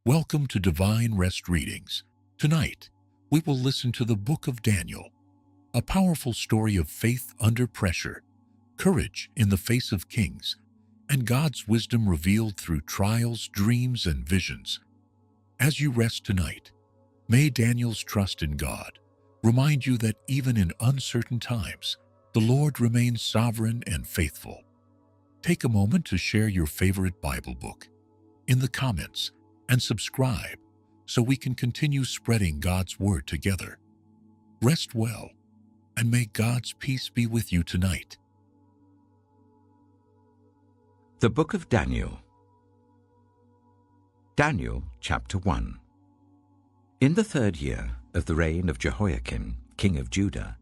Welcome to Divine Rest Readings. Tonight, we will listen to the Book of Daniel, a powerful story of faith under pressure, courage in the face of kings, and God's wisdom revealed through trials, dreams, and visions. As you rest tonight, may Daniel's trust in God remind you that even in uncertain times, the Lord remains sovereign and faithful. Take a moment to share your favorite Bible book in the comments and subscribe so we can continue spreading God's Word together. Rest well, and may God's peace be with you tonight. The Book of Daniel. Daniel, chapter 1. In the 3rd year of the reign of Jehoiakim, king of Judah,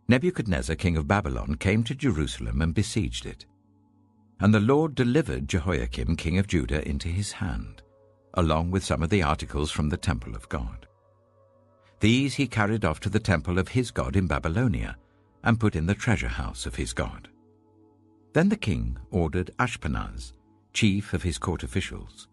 Nebuchadnezzar, king of Babylon, came to Jerusalem and besieged it. And the Lord delivered Jehoiakim, king of Judah, into his hand, along with some of the articles from the temple of God. These he carried off to the temple of his God in Babylonia, and put in the treasure house of his God. Then the king ordered Ashpenaz, chief of his court officials,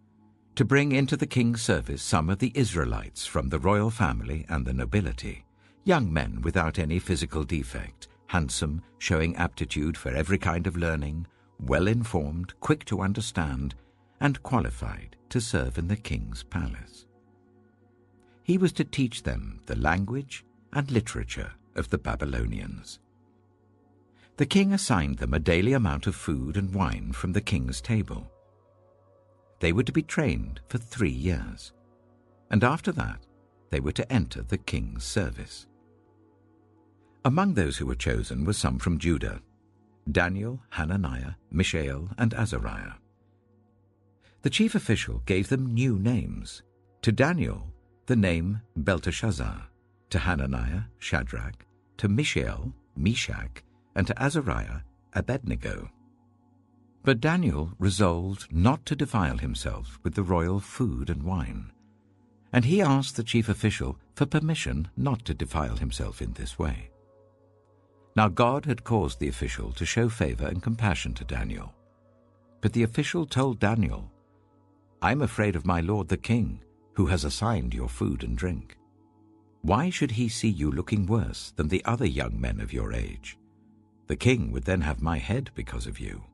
to bring into the king's service some of the Israelites from the royal family and the nobility, young men without any physical defect, handsome, showing aptitude for every kind of learning, well-informed, quick to understand, and qualified to serve in the king's palace. He was to teach them the language and literature of the Babylonians. The king assigned them a daily amount of food and wine from the king's table. They were to be trained for 3 years, and after that they were to enter the king's service. Among those who were chosen were some from Judah: Daniel, Hananiah, Mishael, and Azariah. The chief official gave them new names. To Daniel, the name Belteshazzar; to Hananiah, Shadrach; to Mishael, Meshach; and to Azariah, Abednego. But Daniel resolved not to defile himself with the royal food and wine, and he asked the chief official for permission not to defile himself in this way. Now God had caused the official to show favor and compassion to Daniel. But the official told Daniel, "I'm afraid of my lord the king, who has assigned your food and drink. Why should he see you looking worse than the other young men of your age? The king would then have my head because of you."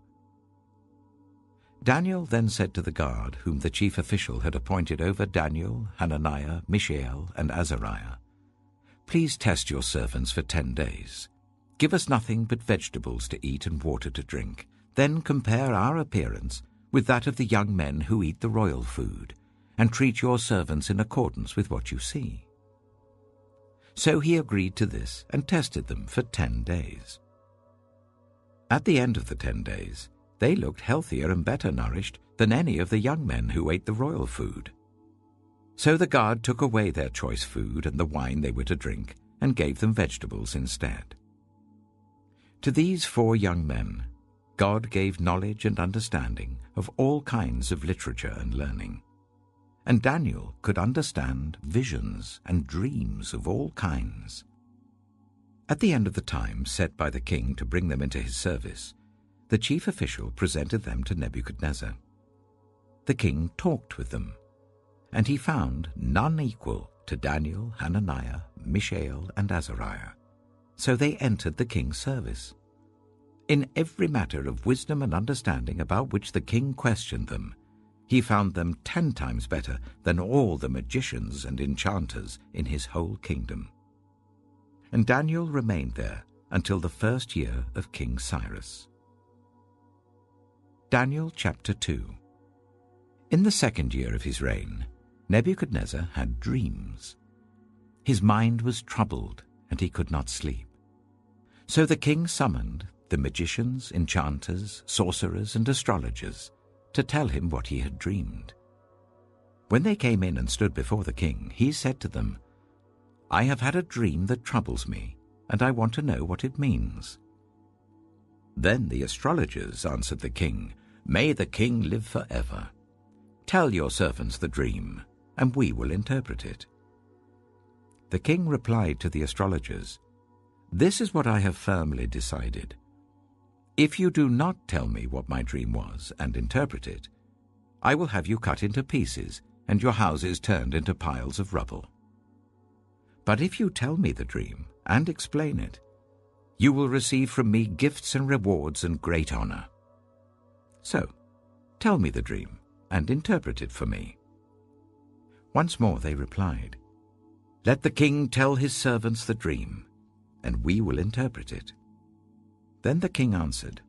Daniel then said to the guard whom the chief official had appointed over Daniel, Hananiah, Mishael, and Azariah, "Please test your servants for 10 days. Give us nothing but vegetables to eat and water to drink. Then compare our appearance with that of the young men who eat the royal food, and treat your servants in accordance with what you see." So he agreed to this and tested them for 10 days. At the end of the 10 days, they looked healthier and better nourished than any of the young men who ate the royal food. So the guard took away their choice food and the wine they were to drink, and gave them vegetables instead. To these 4 young men, God gave knowledge and understanding of all kinds of literature and learning. And Daniel could understand visions and dreams of all kinds. At the end of the time set by the king to bring them into his service, the chief official presented them to Nebuchadnezzar. The king talked with them, and he found none equal to Daniel, Hananiah, Mishael, and Azariah. So they entered the king's service. In every matter of wisdom and understanding about which the king questioned them, he found them 10 times better than all the magicians and enchanters in his whole kingdom. And Daniel remained there until the 1st year of King Cyrus. Daniel chapter 2. In the 2nd year of his reign, Nebuchadnezzar had dreams. His mind was troubled, and he could not sleep. So the king summoned the magicians, enchanters, sorcerers, and astrologers to tell him what he had dreamed. When they came in and stood before the king, he said to them, "I have had a dream that troubles me, and I want to know what it means." Then the astrologers answered the king, "May the king live forever. Tell your servants the dream, and we will interpret it." The king replied to the astrologers, "This is what I have firmly decided. If you do not tell me what my dream was and interpret it, I will have you cut into pieces and your houses turned into piles of rubble. But if you tell me the dream and explain it, you will receive from me gifts and rewards and great honor. So, tell me the dream and interpret it for me." Once more they replied, "Let the king tell his servants the dream, and we will interpret it." Then the king answered,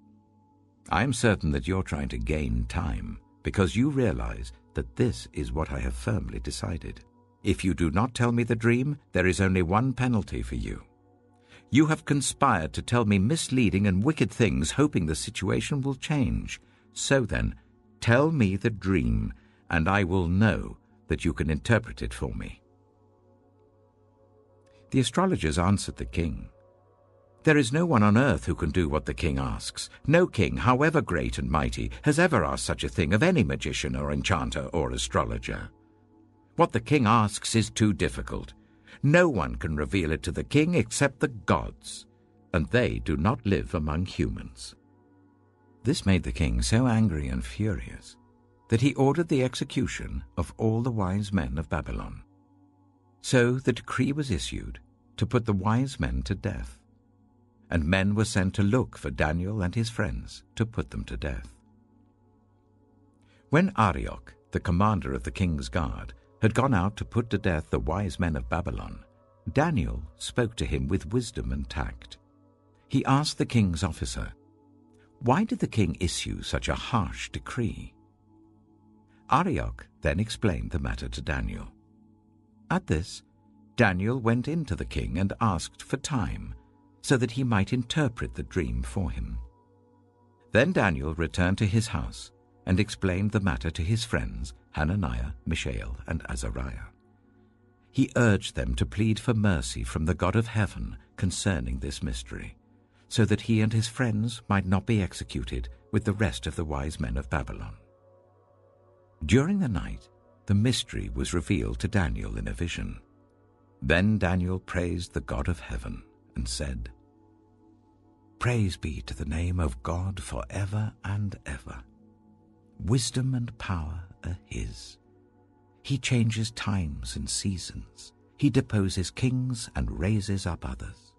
"I am certain that you're trying to gain time, because you realize that this is what I have firmly decided. If you do not tell me the dream, there is only one penalty for you. You have conspired to tell me misleading and wicked things, hoping the situation will change. So then, tell me the dream, and I will know that you can interpret it for me." The astrologers answered the king, "There is no one on earth who can do what the king asks. No king, however great and mighty, has ever asked such a thing of any magician or enchanter or astrologer. What the king asks is too difficult. No one can reveal it to the king except the gods, and they do not live among humans." This made the king so angry and furious that he ordered the execution of all the wise men of Babylon. So the decree was issued to put the wise men to death, and men were sent to look for Daniel and his friends to put them to death. When Arioch, the commander of the king's guard, had gone out to put to death the wise men of Babylon, Daniel spoke to him with wisdom and tact. He asked the king's officer, "Why did the king issue such a harsh decree?" Arioch then explained the matter to Daniel. At this, Daniel went in to the king and asked for time, so that he might interpret the dream for him. Then Daniel returned to his house and explained the matter to his friends Hananiah, Mishael, and Azariah. He urged them to plead for mercy from the God of heaven concerning this mystery, so that he and his friends might not be executed with the rest of the wise men of Babylon. During the night, the mystery was revealed to Daniel in a vision. Then Daniel praised the God of heaven and said, "Praise be to the name of God forever and ever. Wisdom and power are his. He changes times and seasons. He deposes kings and raises up others.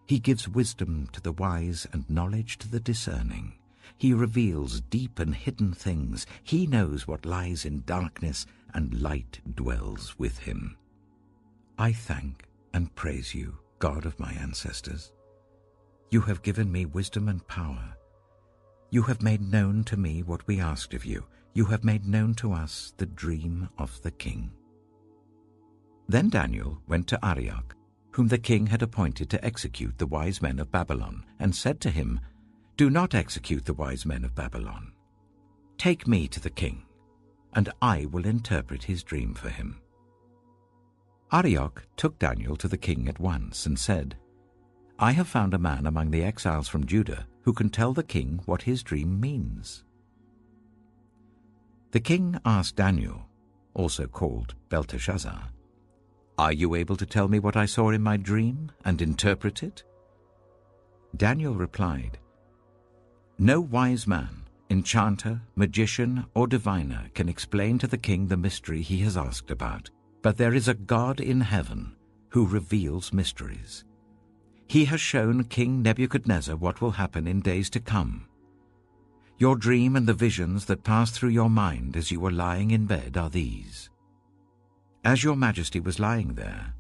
He gives wisdom to the wise and knowledge to the discerning. He reveals deep and hidden things. He knows what lies in darkness, and light dwells with him. I thank and praise you, God of my ancestors. You have given me wisdom and power. You have made known to me what we asked of you. You have made known to us the dream of the king." Then Daniel went to Arioch, whom the king had appointed to execute the wise men of Babylon, and said to him, "Do not execute the wise men of Babylon. Take me to the king, and I will interpret his dream for him." Arioch took Daniel to the king at once and said, "I have found a man among the exiles from Judah who can tell the king what his dream means." The king asked Daniel, also called Belteshazzar, "Are you able to tell me what I saw in my dream and interpret it?" Daniel replied, "No wise man, enchanter, magician, or diviner can explain to the king the mystery he has asked about, but there is a God in heaven who reveals mysteries. He has shown King Nebuchadnezzar what will happen in days to come. Your dream and the visions that passed through your mind as you were lying in bed are these. As your majesty was lying there,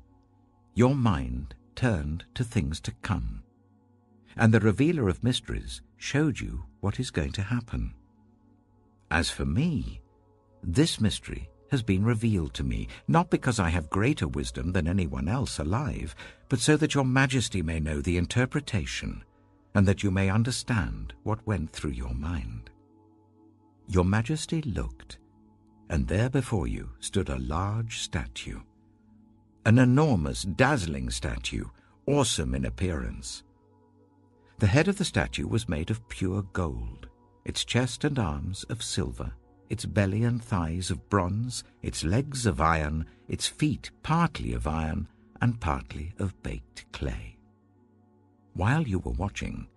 your mind turned to things to come, and the revealer of mysteries showed you what is going to happen. As for me, this mystery has been revealed to me, not because I have greater wisdom than anyone else alive, but so that your majesty may know the interpretation, and that you may understand what went through your mind." Your majesty looked, and there before you stood a large statue, an enormous, dazzling statue, awesome in appearance. The head of the statue was made of pure gold, its chest and arms of silver, its belly and thighs of bronze, its legs of iron, its feet partly of iron and partly of baked clay. While you were watching,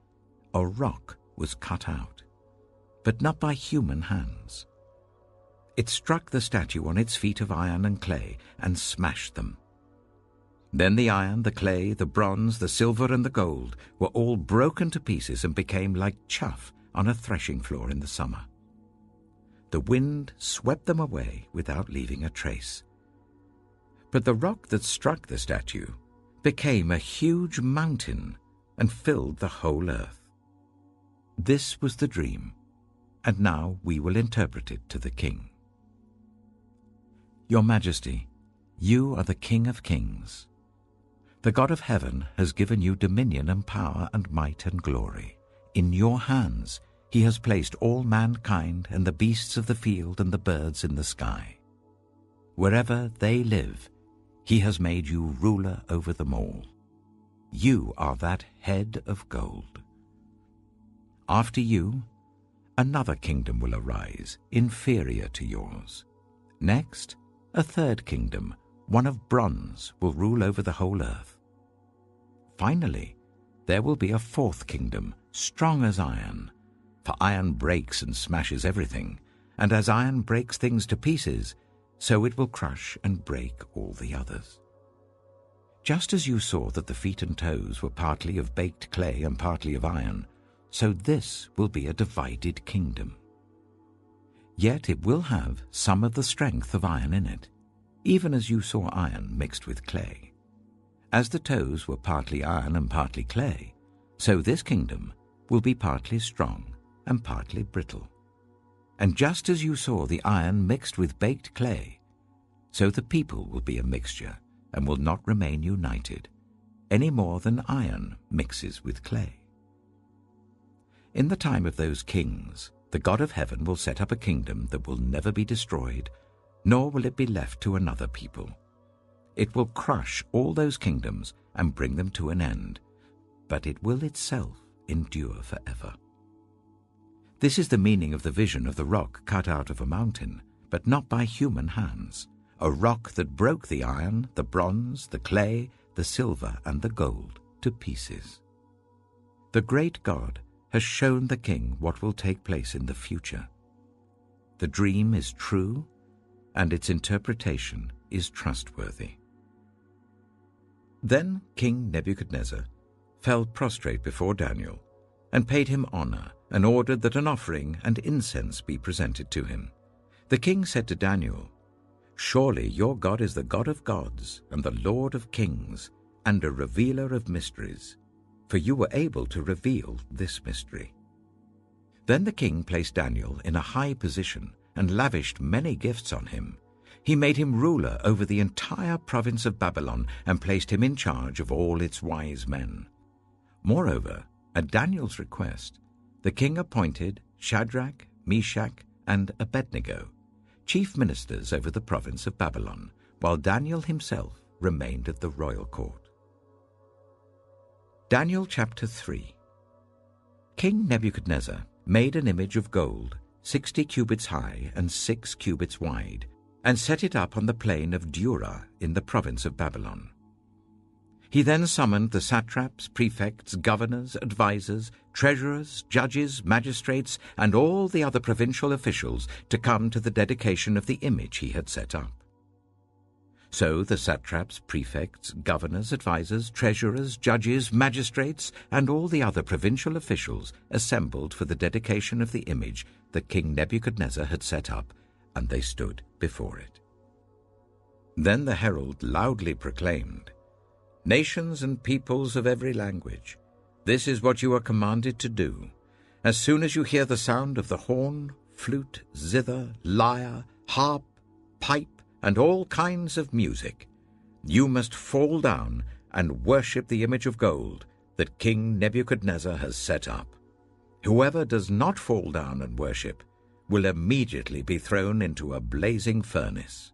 a rock was cut out, but not by human hands. It struck the statue on its feet of iron and clay and smashed them. Then the iron, the clay, the bronze, the silver, and the gold were all broken to pieces and became like chaff on a threshing floor in the summer. The wind swept them away without leaving a trace. But the rock that struck the statue became a huge mountain and filled the whole earth. This was the dream, and now we will interpret it to the king. Your Majesty, you are the King of Kings. The God of heaven has given you dominion and power and might and glory. In your hands he has placed all mankind and the beasts of the field and the birds in the sky. Wherever they live, he has made you ruler over them all. You are that head of gold. After you, another kingdom will arise, inferior to yours. Next, a third kingdom, one of bronze, will rule over the whole earth. Finally, there will be a fourth kingdom, strong as iron, for iron breaks and smashes everything, and as iron breaks things to pieces, so it will crush and break all the others. Just as you saw that the feet and toes were partly of baked clay and partly of iron, so this will be a divided kingdom. Yet it will have some of the strength of iron in it, even as you saw iron mixed with clay. As the toes were partly iron and partly clay, so this kingdom will be partly strong and partly brittle. And just as you saw the iron mixed with baked clay, so the people will be a mixture and will not remain united, any more than iron mixes with clay. In the time of those kings, the God of heaven will set up a kingdom that will never be destroyed, nor will it be left to another people. It will crush all those kingdoms and bring them to an end, but it will itself endure forever. This is the meaning of the vision of the rock cut out of a mountain, but not by human hands, a rock that broke the iron, the bronze, the clay, the silver, and the gold to pieces. The great God has shown the king what will take place in the future. The dream is true, and its interpretation is trustworthy. Then King Nebuchadnezzar fell prostrate before Daniel and paid him honor and ordered that an offering and incense be presented to him. The king said to Daniel, "Surely your God is the God of gods and the Lord of kings and a revealer of mysteries, for you were able to reveal this mystery." Then the king placed Daniel in a high position and lavished many gifts on him. He made him ruler over the entire province of Babylon and placed him in charge of all its wise men. Moreover, at Daniel's request, the king appointed Shadrach, Meshach, and Abednego chief ministers over the province of Babylon, while Daniel himself remained at the royal court. Daniel chapter 3. King Nebuchadnezzar made an image of gold, 60 cubits high and 6 cubits wide, and set it up on the plain of Dura in the province of Babylon. He then summoned the satraps, prefects, governors, advisers, treasurers, judges, magistrates, and all the other provincial officials to come to the dedication of the image he had set up. So the satraps, prefects, governors, advisers, treasurers, judges, magistrates, and all the other provincial officials assembled for the dedication of the image that King Nebuchadnezzar had set up, and they stood before it. Then the herald loudly proclaimed, "Nations and peoples of every language, this is what you are commanded to do. As soon as you hear the sound of the horn, flute, zither, lyre, harp, pipe, and all kinds of music, you must fall down and worship the image of gold that King Nebuchadnezzar has set up. Whoever does not fall down and worship will immediately be thrown into a blazing furnace."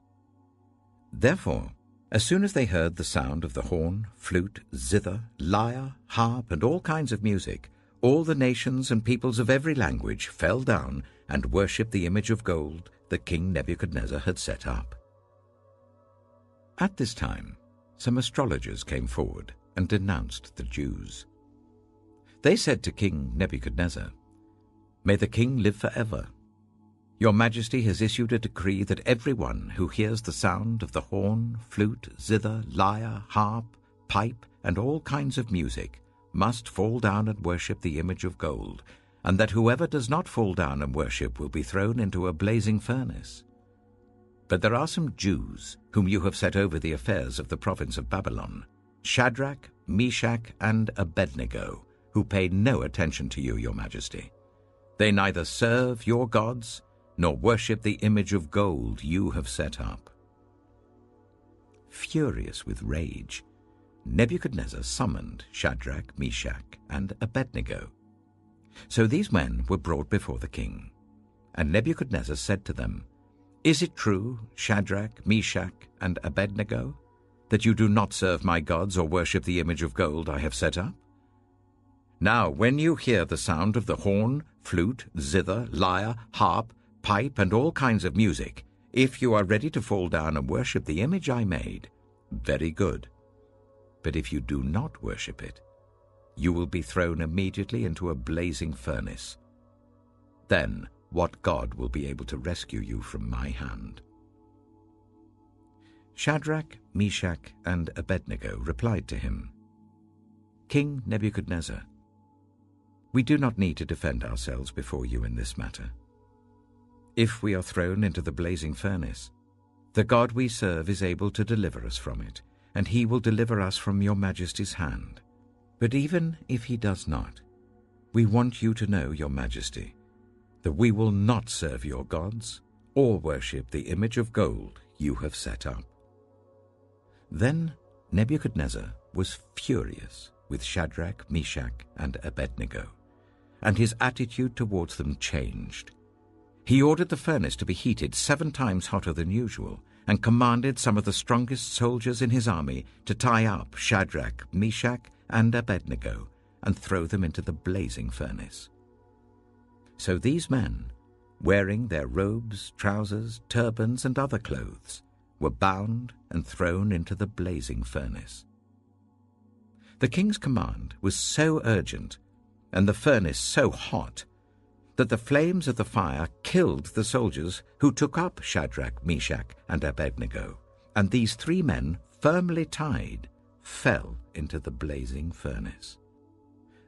Therefore, as soon as they heard the sound of the horn, flute, zither, lyre, harp, and all kinds of music, all the nations and peoples of every language fell down and worshipped the image of gold that King Nebuchadnezzar had set up. At this time, some astrologers came forward and denounced the Jews. They said to King Nebuchadnezzar, "May the king live forever. Your Majesty has issued a decree that everyone who hears the sound of the horn, flute, zither, lyre, harp, pipe, and all kinds of music must fall down and worship the image of gold, and that whoever does not fall down and worship will be thrown into a blazing furnace. But there are some Jews whom you have set over the affairs of the province of Babylon, Shadrach, Meshach, and Abednego, who pay no attention to you, your Majesty. They neither serve your gods nor worship the image of gold you have set up. Furious with rage, Nebuchadnezzar summoned Shadrach, Meshach, and Abednego. So these men were brought before the king. And Nebuchadnezzar said to them, "Is it true, Shadrach, Meshach, and Abednego, that you do not serve my gods or worship the image of gold I have set up? Now, when you hear the sound of the horn, flute, zither, lyre, harp, pipe, and all kinds of music, if you are ready to fall down and worship the image I made, very good. But if you do not worship it, you will be thrown immediately into a blazing furnace. Then what God will be able to rescue you from my hand?" Shadrach, Meshach, and Abednego replied to him, "King Nebuchadnezzar, we do not need to defend ourselves before you in this matter. If we are thrown into the blazing furnace, the God we serve is able to deliver us from it, and he will deliver us from your Majesty's hand. But even if he does not, we want you to know, your Majesty, that we will not serve your gods or worship the image of gold you have set up." Then Nebuchadnezzar was furious with Shadrach, Meshach, and Abednego, and his attitude towards them changed. He ordered the furnace to be heated 7 times hotter than usual, and commanded some of the strongest soldiers in his army to tie up Shadrach, Meshach, and Abednego and throw them into the blazing furnace. So these men, wearing their robes, trousers, turbans, and other clothes, were bound and thrown into the blazing furnace. The king's command was so urgent, and the furnace so hot, that the flames of the fire killed the soldiers who took up Shadrach, Meshach, and Abednego, and these 3 men, firmly tied, fell into the blazing furnace.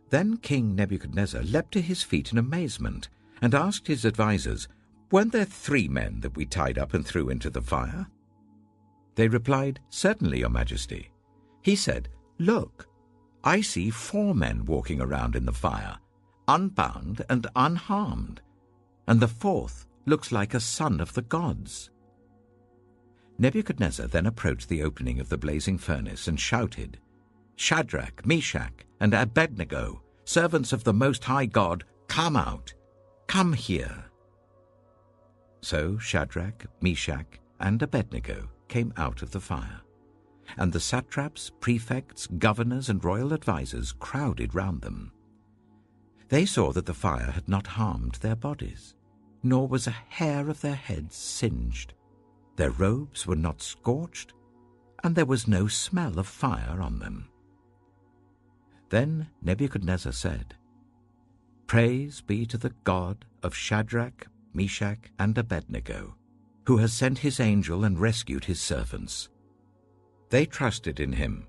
Then King Nebuchadnezzar leapt to his feet in amazement and asked his advisers, "Weren't there 3 men that we tied up and threw into the fire?" They replied, "Certainly, your Majesty." He said, "Look, I see 4 men walking around in the fire, unbound and unharmed, and the 4th looks like a son of the gods." Nebuchadnezzar then approached the opening of the blazing furnace and shouted, "Shadrach, Meshach, and Abednego, servants of the Most High God, come out, come here." So Shadrach, Meshach, and Abednego came out of the fire, and the satraps, prefects, governors, and royal advisers crowded round them. They saw that the fire had not harmed their bodies, nor was a hair of their heads singed. Their robes were not scorched, and there was no smell of fire on them. Then Nebuchadnezzar said, "Praise be to the God of Shadrach, Meshach, and Abednego, who has sent his angel and rescued his servants. They trusted in him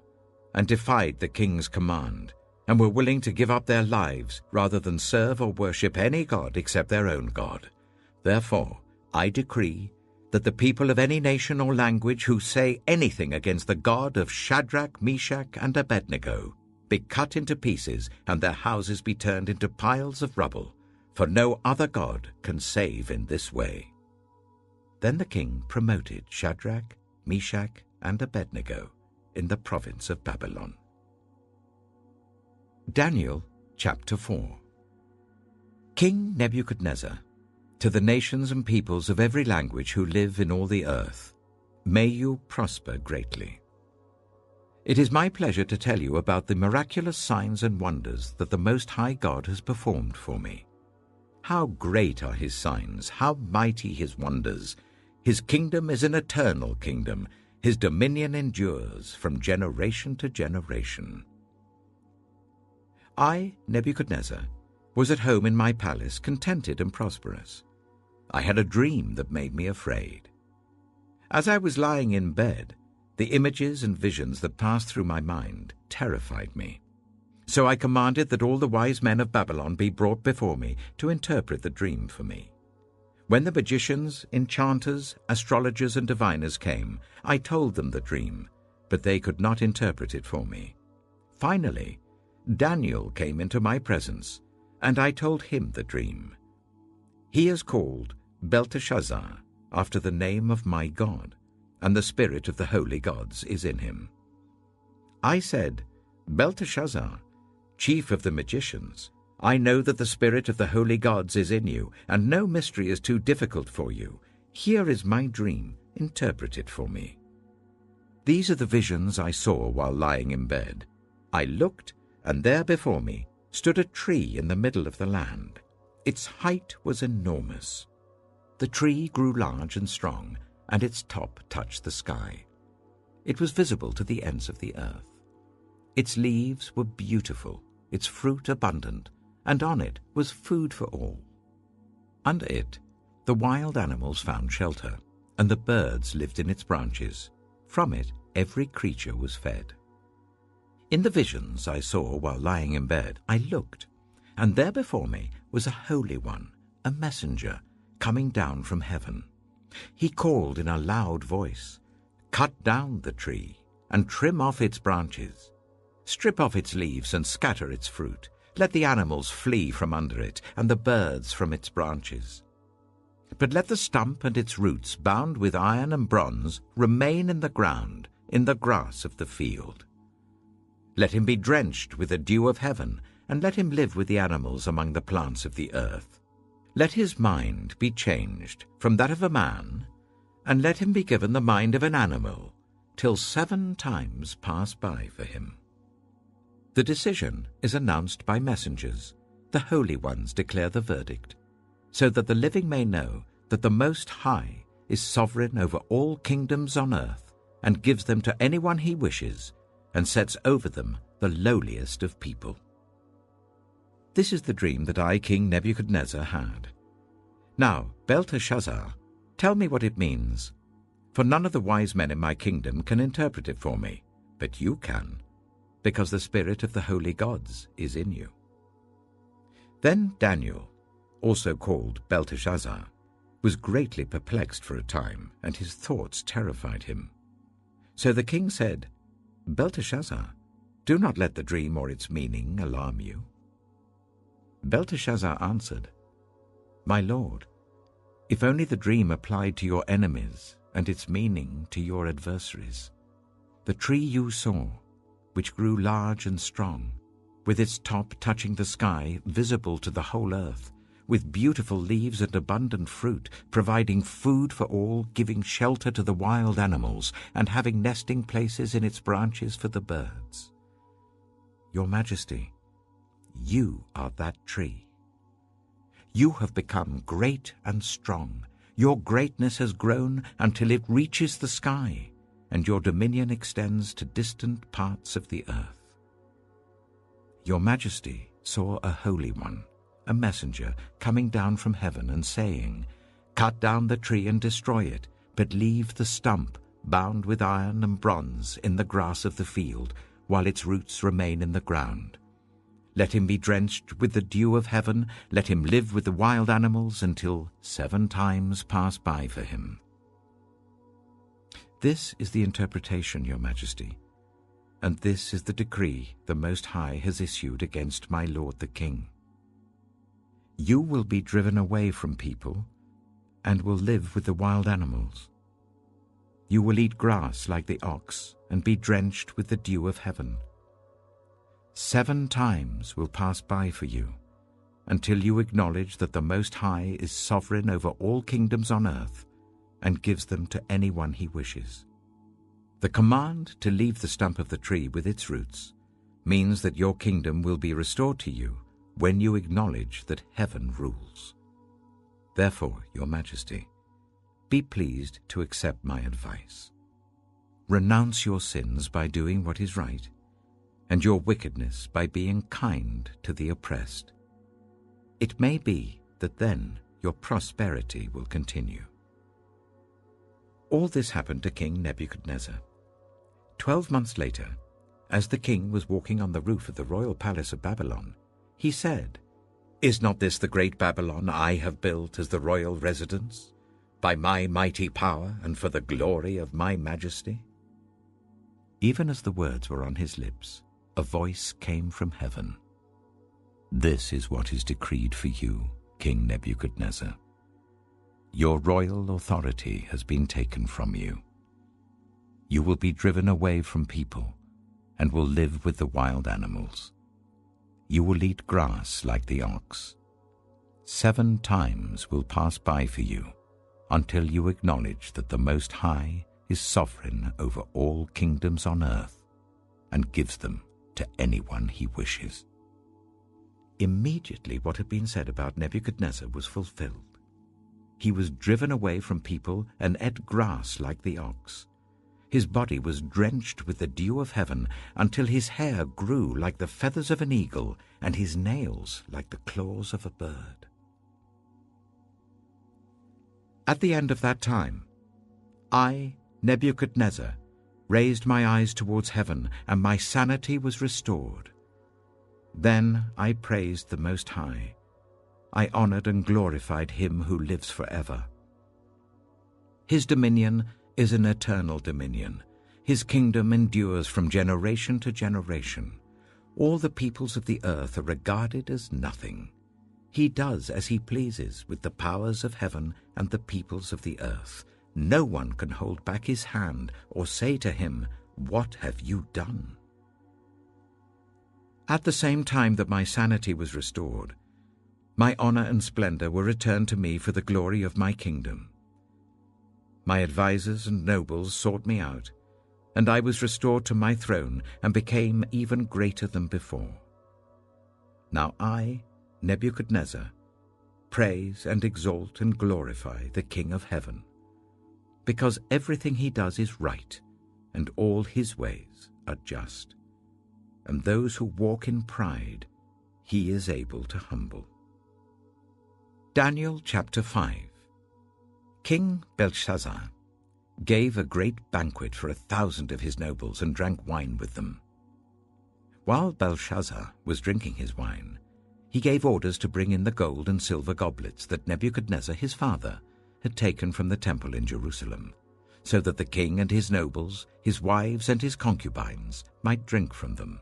and defied the king's command, and were willing to give up their lives rather than serve or worship any god except their own God. Therefore, I decree that the people of any nation or language who say anything against the God of Shadrach, Meshach, and Abednego be cut into pieces, and their houses be turned into piles of rubble, for no other God can save in this way." Then the king promoted Shadrach, Meshach, and Abednego in the province of Babylon. Daniel chapter 4. King Nebuchadnezzar, to the nations and peoples of every language who live in all the earth, may you prosper greatly. It is my pleasure to tell you about the miraculous signs and wonders that the Most High God has performed for me. How great are his signs, how mighty his wonders! His kingdom is an eternal kingdom. His dominion endures from generation to generation. I, Nebuchadnezzar, was at home in my palace, contented and prosperous. I had a dream that made me afraid. As I was lying in bed, the images and visions that passed through my mind terrified me. So I commanded that all the wise men of Babylon be brought before me to interpret the dream for me. When the magicians, enchanters, astrologers, and diviners came, I told them the dream, but they could not interpret it for me. Finally, Daniel came into my presence, and I told him the dream. He is called Belteshazzar, after the name of my God, and the spirit of the holy gods is in him. I said, Belteshazzar, chief of the magicians, I know that the spirit of the holy gods is in you, and no mystery is too difficult for you. Here is my dream. Interpret it for me. These are the visions I saw while lying in bed. I looked, and there before me stood a tree in the middle of the land. Its height was enormous. The tree grew large and strong, and its top touched the sky. It was visible to the ends of the earth. Its leaves were beautiful, its fruit abundant, and on it was food for all. Under it, the wild animals found shelter, and the birds lived in its branches. From it, every creature was fed. In the visions I saw while lying in bed, I looked, and there before me was a holy one, a messenger, coming down from heaven. He called in a loud voice, "Cut down the tree, and trim off its branches. Strip off its leaves and scatter its fruit. Let the animals flee from under it, and the birds from its branches. But let the stump and its roots, bound with iron and bronze, remain in the ground, in the grass of the field. Let him be drenched with the dew of heaven, and let him live with the animals among the plants of the earth. Let his mind be changed from that of a man, and let him be given the mind of an animal, till 7 times pass by for him." The decision is announced by messengers. The holy ones declare the verdict, so that the living may know that the Most High is sovereign over all kingdoms on earth, and gives them to anyone he wishes, and sets over them the lowliest of people. This is the dream that I, King Nebuchadnezzar, had. Now, Belteshazzar, tell me what it means, for none of the wise men in my kingdom can interpret it for me, but you can, because the spirit of the holy gods is in you. Then Daniel, also called Belteshazzar, was greatly perplexed for a time, and his thoughts terrified him. So the king said, "Belteshazzar, do not let the dream or its meaning alarm you." Belteshazzar answered, "My lord, if only the dream applied to your enemies and its meaning to your adversaries. The tree you saw, which grew large and strong, with its top touching the sky, visible to the whole earth, with beautiful leaves and abundant fruit, providing food for all, giving shelter to the wild animals, and having nesting places in its branches for the birds. Your Majesty, you are that tree. You have become great and strong. Your greatness has grown until it reaches the sky, and your dominion extends to distant parts of the earth. Your Majesty saw a holy one, a messenger, coming down from heaven and saying, 'Cut down the tree and destroy it, but leave the stump, bound with iron and bronze, in the grass of the field, while its roots remain in the ground. Let him be drenched with the dew of heaven, let him live with the wild animals until 7 times pass by for him.' This is the interpretation, Your Majesty, and this is the decree the Most High has issued against my lord the king. You will be driven away from people and will live with the wild animals. You will eat grass like the ox and be drenched with the dew of heaven. 7 times will pass by for you until you acknowledge that the Most High is sovereign over all kingdoms on earth and gives them to anyone he wishes. The command to leave the stump of the tree with its roots means that your kingdom will be restored to you when you acknowledge that heaven rules. Therefore, Your Majesty, be pleased to accept my advice. Renounce your sins by doing what is right, and your wickedness by being kind to the oppressed. It may be that then your prosperity will continue. All this happened to King Nebuchadnezzar. 12 months later, as the king was walking on the roof of the royal palace of Babylon, he said, "Is not this the great Babylon I have built as the royal residence, by my mighty power and for the glory of my majesty?" Even as the words were on his lips, a voice came from heaven. "This is what is decreed for you, King Nebuchadnezzar. Your royal authority has been taken from you. You will be driven away from people and will live with the wild animals. You will eat grass like the ox. 7 times will pass by for you until you acknowledge that the Most High is sovereign over all kingdoms on earth and gives them to anyone he wishes." Immediately what had been said about Nebuchadnezzar was fulfilled. He was driven away from people and ate grass like the ox. His body was drenched with the dew of heaven until his hair grew like the feathers of an eagle and his nails like the claws of a bird. At the end of that time, I, Nebuchadnezzar, raised my eyes towards heaven, and my sanity was restored. Then I praised the Most High. I honored and glorified him who lives forever. His dominion is an eternal dominion. His kingdom endures from generation to generation. All the peoples of the earth are regarded as nothing. He does as he pleases with the powers of heaven and the peoples of the earth. No one can hold back his hand or say to him, "What have you done?" At the same time that my sanity was restored, my honor and splendor were returned to me for the glory of my kingdom. My advisers and nobles sought me out, and I was restored to my throne and became even greater than before. Now I, Nebuchadnezzar, praise and exalt and glorify the King of heaven, because everything he does is right, and all his ways are just. And those who walk in pride, he is able to humble. Daniel chapter 5. King Belshazzar gave a great banquet for 1,000 of his nobles and drank wine with them. While Belshazzar was drinking his wine, he gave orders to bring in the gold and silver goblets that Nebuchadnezzar his father had taken from the temple in Jerusalem, so that the king and his nobles, his wives and his concubines might drink from them.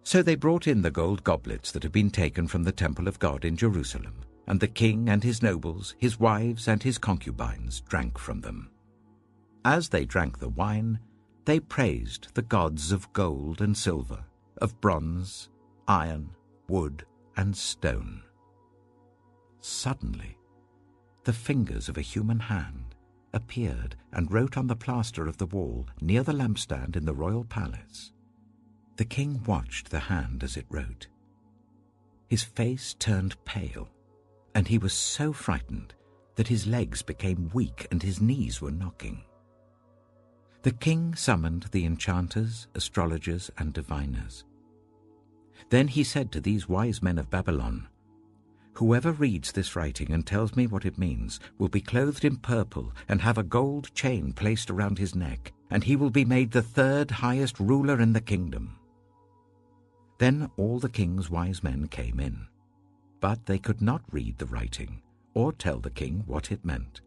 So they brought in the gold goblets that had been taken from the temple of God in Jerusalem, and the king and his nobles, his wives and his concubines drank from them. As they drank the wine, they praised the gods of gold and silver, of bronze, iron, wood, and stone. Suddenly, the fingers of a human hand appeared and wrote on the plaster of the wall near the lampstand in the royal palace. The king watched the hand as it wrote. His face turned pale, and he was so frightened that his legs became weak and his knees were knocking. The king summoned the enchanters, astrologers, and diviners. Then he said to these wise men of Babylon, "Whoever reads this writing and tells me what it means will be clothed in purple and have a gold chain placed around his neck, and he will be made the 3rd highest ruler in the kingdom." Then all the king's wise men came in, but they could not read the writing or tell the king what it meant.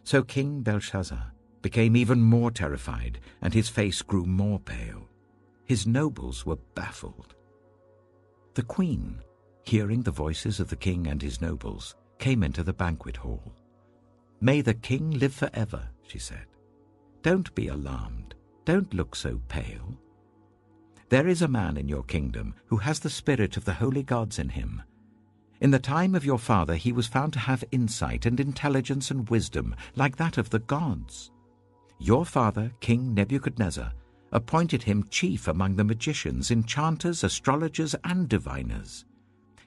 So King Belshazzar became even more terrified, and his face grew more pale. His nobles were baffled. The queen, hearing the voices of the king and his nobles, came into the banquet hall. "May the king live forever," she said. "Don't be alarmed. Don't look so pale. There is a man in your kingdom who has the spirit of the holy gods in him. In the time of your father he was found to have insight and intelligence and wisdom like that of the gods. Your father, King Nebuchadnezzar, appointed him chief among the magicians, enchanters, astrologers, and diviners.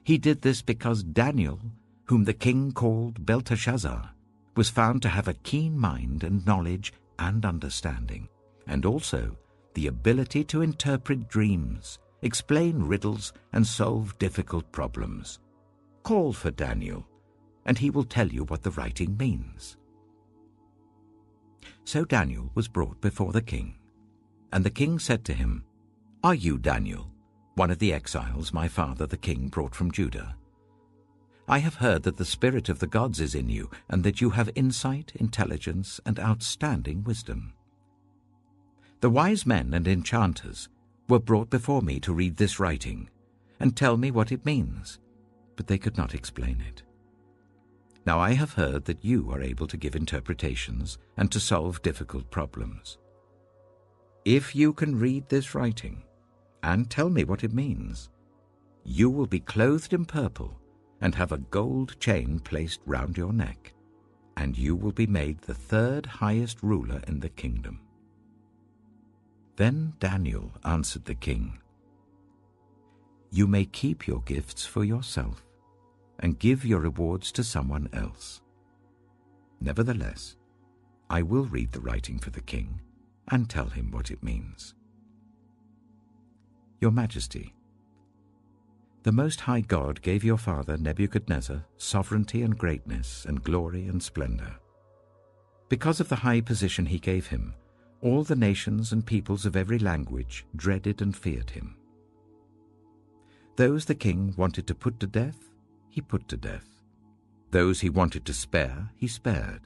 He did this because Daniel, whom the king called Belteshazzar, was found to have a keen mind and knowledge and understanding, and also the ability to interpret dreams, explain riddles, and solve difficult problems. Call for Daniel, and he will tell you what the writing means." So Daniel was brought before the king, and the king said to him, "Are you Daniel, one of the exiles my father the king brought from Judah? I have heard that the spirit of the gods is in you, and that you have insight, intelligence, and outstanding wisdom. The wise men and enchanters were brought before me to read this writing and tell me what it means, but they could not explain it. Now I have heard that you are able to give interpretations and to solve difficult problems. If you can read this writing and tell me what it means, you will be clothed in purple and have a gold chain placed round your neck, and you will be made the third highest ruler in the kingdom." Then Daniel answered the king, "You may keep your gifts for yourself and give your rewards to someone else. Nevertheless, I will read the writing for the king and tell him what it means. Your Majesty, the Most High God gave your father Nebuchadnezzar sovereignty and greatness and glory and splendor. Because of the high position he gave him, all the nations and peoples of every language dreaded and feared him. Those the king wanted to put to death, he put to death. Those he wanted to spare, he spared.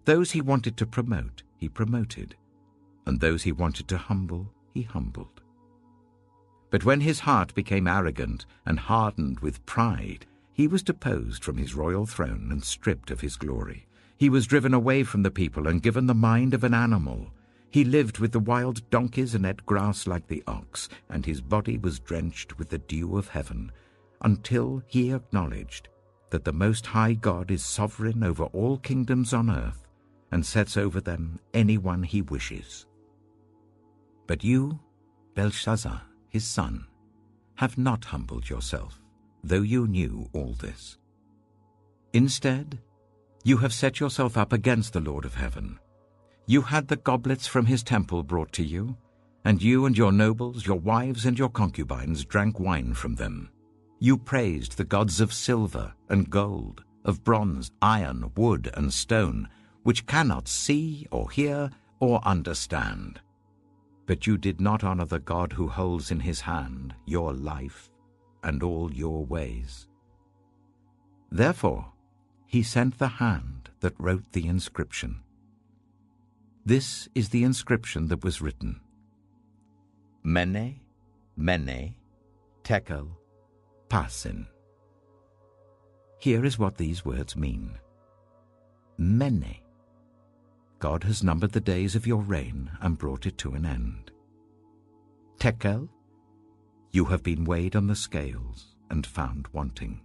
Those he wanted to promote, he promoted. And those he wanted to humble, he humbled. But when his heart became arrogant and hardened with pride, he was deposed from his royal throne and stripped of his glory. He was driven away from the people and given the mind of an animal. He lived with the wild donkeys and ate grass like the ox, and his body was drenched with the dew of heaven, until he acknowledged that the Most High God is sovereign over all kingdoms on earth and sets over them anyone he wishes. But you, Belshazzar, his son, have not humbled yourself, though you knew all this. Instead, you have set yourself up against the Lord of heaven. You had the goblets from his temple brought to you, and you and your nobles, your wives and your concubines drank wine from them. You praised the gods of silver and gold, of bronze, iron, wood, and stone, which cannot see or hear or understand. But you did not honor the God who holds in his hand your life and all your ways. Therefore, he sent the hand that wrote the inscription. This is the inscription that was written: Mene, Mene, Tekel, Parsin. Here is what these words mean. Mene. God has numbered the days of your reign and brought it to an end. Tekel. You have been weighed on the scales and found wanting.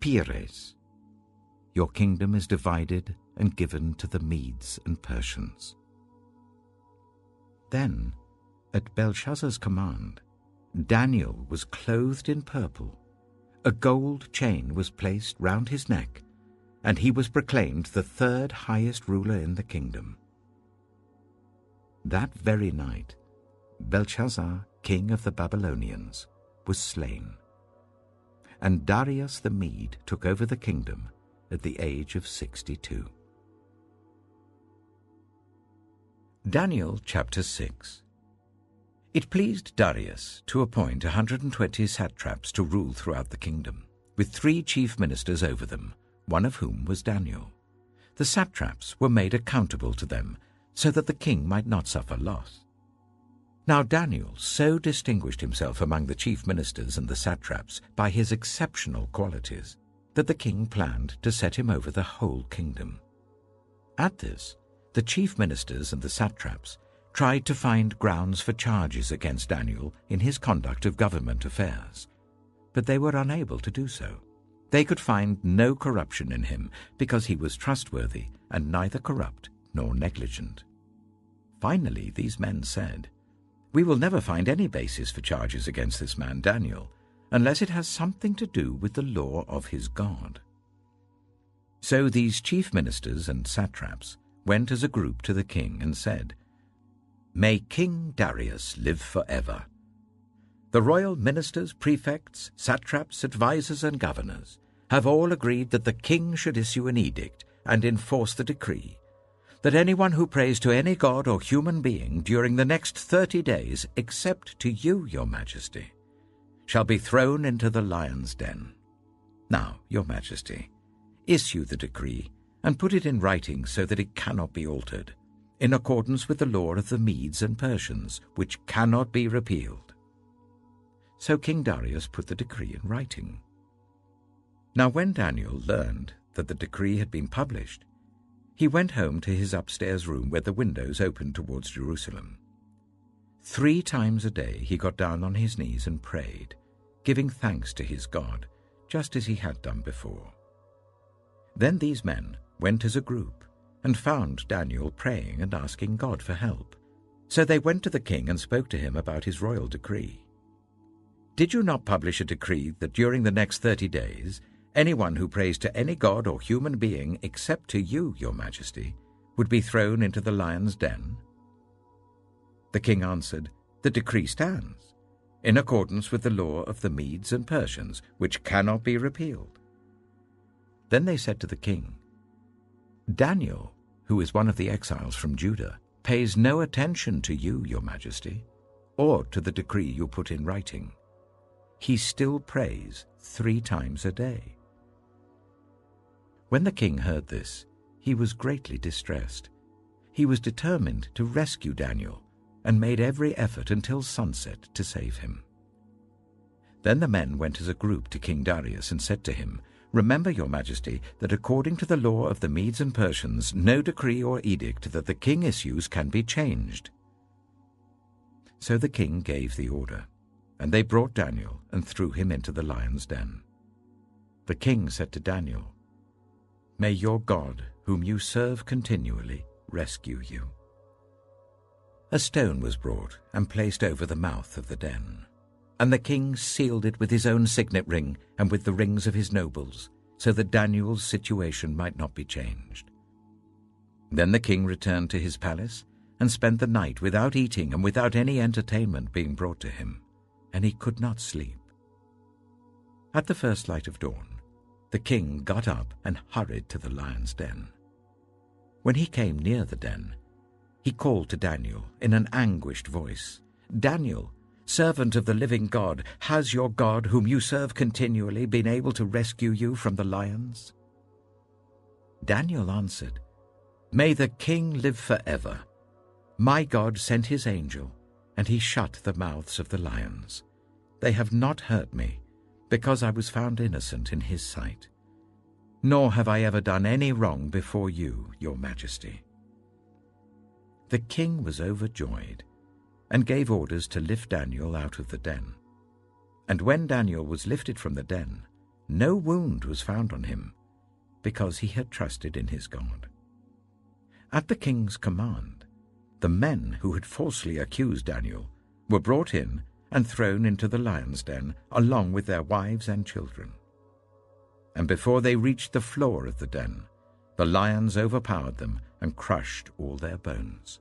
Pires. Your kingdom is divided and given to the Medes and Persians. Then, at Belshazzar's command, Daniel was clothed in purple, a gold chain was placed round his neck, and he was proclaimed the third highest ruler in the kingdom. That very night, Belshazzar, king of the Babylonians, was slain, and Darius the Mede took over the kingdom at the age of 62. Daniel chapter 6. It pleased Darius to appoint 120 satraps to rule throughout the kingdom, with 3 chief ministers over them, one of whom was Daniel. The satraps were made accountable to them, so that the king might not suffer loss. Now Daniel so distinguished himself among the chief ministers and the satraps by his exceptional qualities that the king planned to set him over the whole kingdom. At this, the chief ministers and the satraps tried to find grounds for charges against Daniel in his conduct of government affairs, but they were unable to do so. They could find no corruption in him because he was trustworthy and neither corrupt nor negligent. Finally, these men said, "We will never find any basis for charges against this man Daniel, unless it has something to do with the law of his God." So these chief ministers and satraps went as a group to the king and said, "May King Darius live forever. The royal ministers, prefects, satraps, advisers, and governors, have all agreed that the king should issue an edict and enforce the decree that anyone who prays to any god or human being during the next 30 days, except to you, your majesty, shall be thrown into the lion's den. Now, your majesty, issue the decree and put it in writing so that it cannot be altered, in accordance with the law of the Medes and Persians, which cannot be repealed. So King Darius put the decree in writing. Now when Daniel learned that the decree had been published, he went home to his upstairs room where the windows opened towards Jerusalem. 3 times a day he got down on his knees and prayed, giving thanks to his God, just as he had done before. Then these men went as a group and found Daniel praying and asking God for help. So they went to the king and spoke to him about his royal decree. "Did you not publish a decree that during the next 30 days, anyone who prays to any god or human being except to you, your majesty, would be thrown into the lion's den?" The king answered, "The decree stands, in accordance with the law of the Medes and Persians, which cannot be repealed." Then they said to the king, "Daniel, who is one of the exiles from Judah, pays no attention to you, your majesty, or to the decree you put in writing. He still prays 3 times a day." When the king heard this, he was greatly distressed. He was determined to rescue Daniel and made every effort until sunset to save him. Then the men went as a group to King Darius and said to him, "Remember, your majesty, that according to the law of the Medes and Persians, no decree or edict that the king issues can be changed." So the king gave the order, and they brought Daniel and threw him into the lion's den. The king said to Daniel, "May your God, whom you serve continually, rescue you." A stone was brought and placed over the mouth of the den, and the king sealed it with his own signet ring and with the rings of his nobles, so that Daniel's situation might not be changed. Then the king returned to his palace and spent the night without eating and without any entertainment being brought to him, and he could not sleep. At the first light of dawn, the king got up and hurried to the lion's den. When he came near the den, he called to Daniel in an anguished voice, "Daniel, servant of the living God, has your God, whom you serve continually, been able to rescue you from the lions?" Daniel answered, "May the king live forever. My God sent his angel, and he shut the mouths of the lions. They have not hurt me, because I was found innocent in his sight. Nor have I ever done any wrong before you, your majesty." The king was overjoyed and gave orders to lift Daniel out of the den. And when Daniel was lifted from the den, no wound was found on him, because he had trusted in his God. At the king's command, the men who had falsely accused Daniel were brought in and thrown into the lion's den, along with their wives and children. And before they reached the floor of the den, the lions overpowered them and crushed all their bones.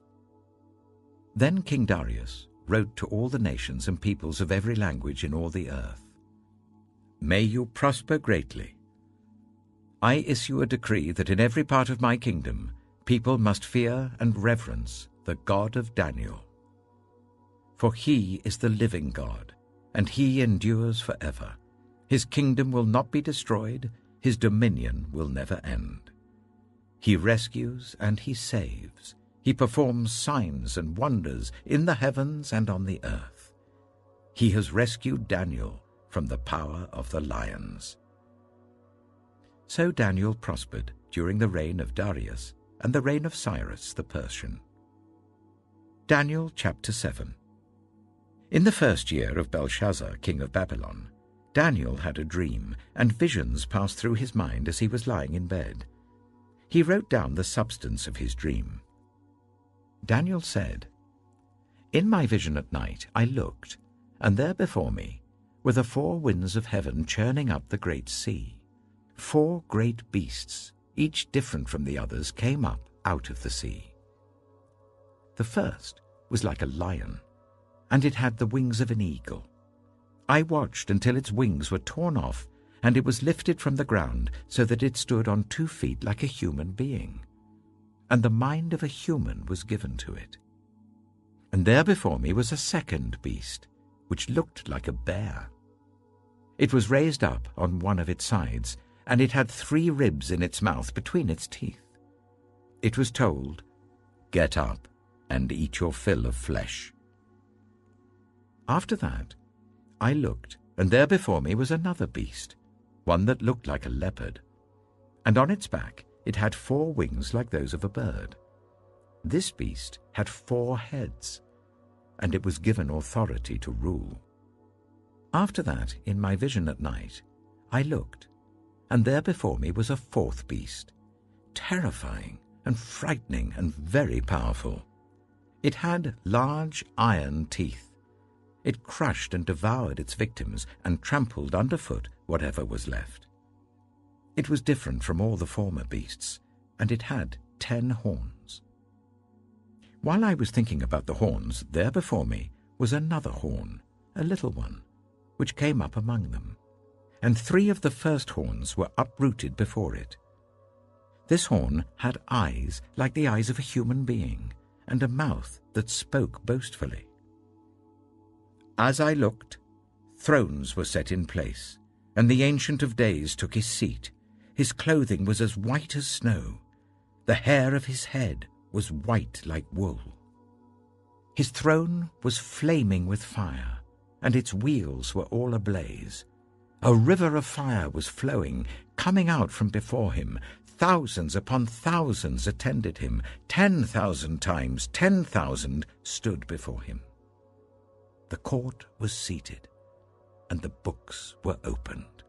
Then King Darius wrote to all the nations and peoples of every language in all the earth, "May you prosper greatly. I issue a decree that in every part of my kingdom people must fear and reverence the God of Daniel. For he is the living God, and he endures forever. His kingdom will not be destroyed, his dominion will never end. He rescues and he saves. He performs signs and wonders in the heavens and on the earth. He has rescued Daniel from the power of the lions." So Daniel prospered during the reign of Darius and the reign of Cyrus the Persian. Daniel chapter 7. In the first year of Belshazzar, king of Babylon, Daniel had a dream, and visions passed through his mind as he was lying in bed. He wrote down the substance of his dream. Daniel said, "In my vision at night I looked, and there before me were the 4 winds of heaven churning up the great sea. 4 great beasts, each different from the others, came up out of the sea. The first was like a lion, and it had the wings of an eagle. I watched until its wings were torn off, and it was lifted from the ground so that it stood on 2 feet like a human being. And the mind of a human was given to it. And there before me was a second beast, which looked like a bear. It was raised up on one of its sides, and it had 3 ribs in its mouth between its teeth. It was told, "Get up and eat your fill of flesh." After that, I looked, and there before me was another beast, one that looked like a leopard, and on its back it had 4 wings like those of a bird. This beast had 4 heads, and it was given authority to rule. After that, in my vision at night, I looked, and there before me was a 4th beast, terrifying and frightening and very powerful. It had large iron teeth. It crushed and devoured its victims and trampled underfoot whatever was left. It was different from all the former beasts, and it had 10 horns. While I was thinking about the horns, there before me was another horn, a little one, which came up among them, and 3 of the first horns were uprooted before it. This horn had eyes like the eyes of a human being, and a mouth that spoke boastfully. As I looked, thrones were set in place, and the Ancient of Days took his seat. His clothing was as white as snow. The hair of his head was white like wool. His throne was flaming with fire, and its wheels were all ablaze. A river of fire was flowing, coming out from before him. Thousands upon thousands attended him. 10,000 times 10,000 stood before him. The court was seated, and the books were opened.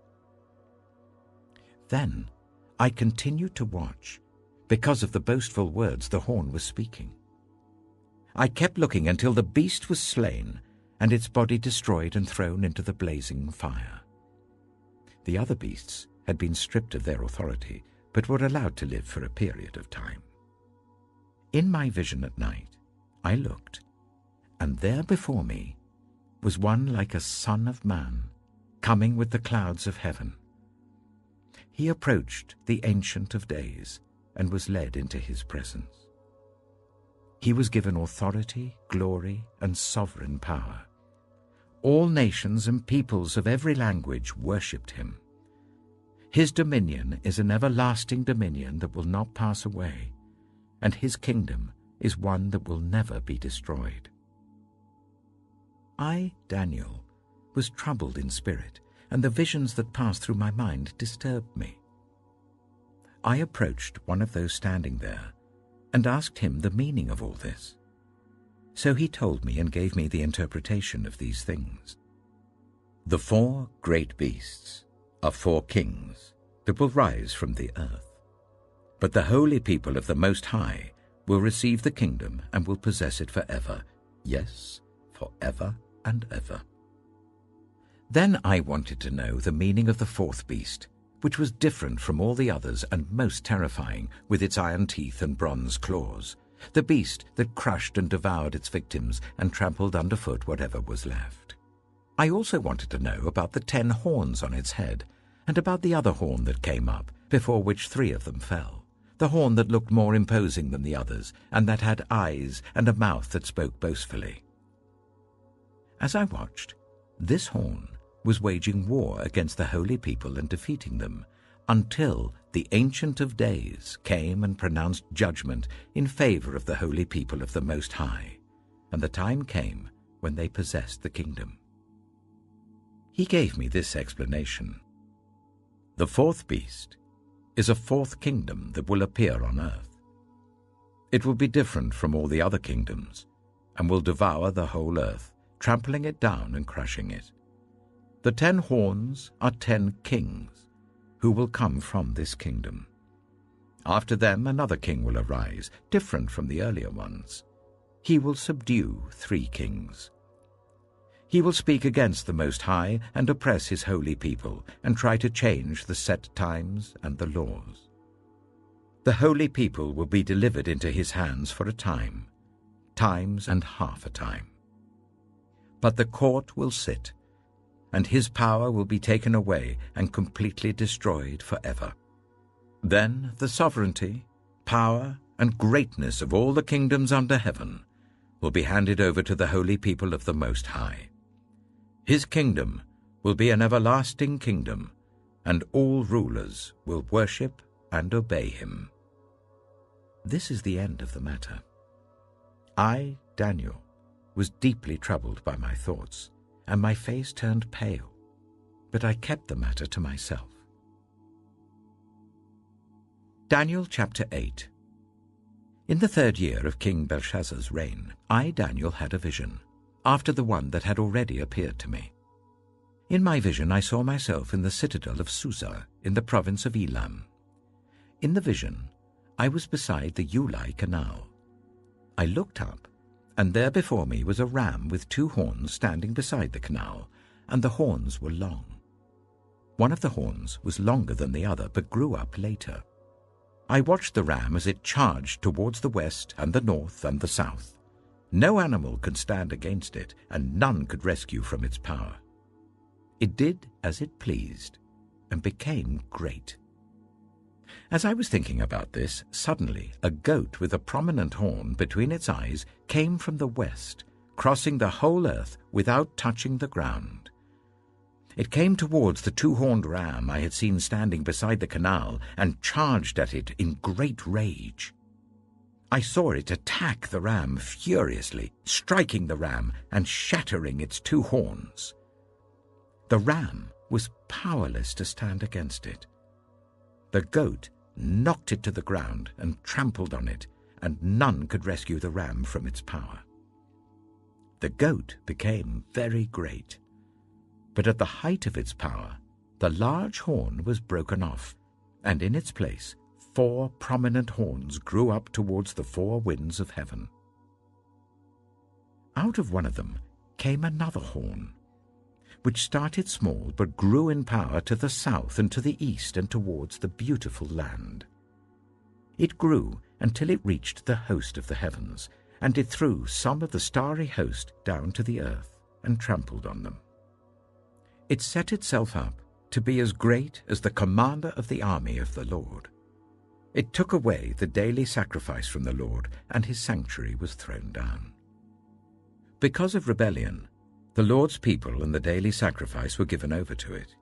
Then I continued to watch, because of the boastful words the horn was speaking. I kept looking until the beast was slain, and its body destroyed and thrown into the blazing fire. The other beasts had been stripped of their authority, but were allowed to live for a period of time. In my vision at night, I looked, and there before me was one like a son of man, coming with the clouds of heaven. He approached the Ancient of Days and was led into his presence. He was given authority, glory, and sovereign power. All nations and peoples of every language worshipped him. His dominion is an everlasting dominion that will not pass away, and his kingdom is one that will never be destroyed. I, Daniel, was troubled in spirit, and the visions that passed through my mind disturbed me. I approached one of those standing there and asked him the meaning of all this. So he told me and gave me the interpretation of these things. The 4 great beasts are 4 kings that will rise from the earth. But the holy people of the Most High will receive the kingdom and will possess it forever, yes, forever and ever. Then I wanted to know the meaning of the 4th beast, which was different from all the others and most terrifying, with its iron teeth and bronze claws, the beast that crushed and devoured its victims and trampled underfoot whatever was left. I also wanted to know about the 10 horns on its head, and about the other horn that came up, before which 3 of them fell, the horn that looked more imposing than the others, and that had eyes and a mouth that spoke boastfully. As I watched, this horn was waging war against the holy people and defeating them, until the Ancient of Days came and pronounced judgment in favor of the holy people of the Most High, and the time came when they possessed the kingdom. He gave me this explanation. The 4th beast is a 4th kingdom that will appear on earth. It will be different from all the other kingdoms, and will devour the whole earth, trampling it down and crushing it. The 10 horns are 10 kings, who will come from this kingdom. After them another king will arise, different from the earlier ones. He will subdue 3 kings. He will speak against the Most High and oppress his holy people, and try to change the set times and the laws. The holy people will be delivered into his hands for a time, times and half a time. But the court will sit, and his power will be taken away and completely destroyed forever. Then the sovereignty, power, and greatness of all the kingdoms under heaven will be handed over to the holy people of the Most High. His kingdom will be an everlasting kingdom, and all rulers will worship and obey him. This is the end of the matter. I, Daniel, was deeply troubled by my thoughts, and my face turned pale, but I kept the matter to myself. Daniel chapter 8. In the 3rd year of King Belshazzar's reign, I, Daniel, had a vision, after the one that had already appeared to me. In my vision I saw myself in the citadel of Susa, in the province of Elam. In the vision I was beside the Ulai Canal. I looked up, and there before me was a ram with 2 horns standing beside the canal, and the horns were long. One of the horns was longer than the other, but grew up later. I watched the ram as it charged towards the west and the north and the south. No animal could stand against it, and none could rescue from its power. It did as it pleased, and became great. As I was thinking about this, suddenly a goat with a prominent horn between its eyes came from the west, crossing the whole earth without touching the ground. It came towards the 2-horned ram I had seen standing beside the canal and charged at it in great rage. I saw it attack the ram furiously, striking the ram and shattering its 2 horns. The ram was powerless to stand against it. The goat knocked it to the ground and trampled on it, and none could rescue the ram from its power. The goat became very great, but at the height of its power, the large horn was broken off, and in its place 4 prominent horns grew up towards the 4 winds of heaven. Out of one of them came another horn, which started small but grew in power to the south and to the east and towards the beautiful land. It grew until it reached the host of the heavens, and it threw some of the starry host down to the earth and trampled on them. It set itself up to be as great as the commander of the army of the Lord. It took away the daily sacrifice from the Lord, and his sanctuary was thrown down. Because of rebellion, the Lord's people and the daily sacrifice were given over to it.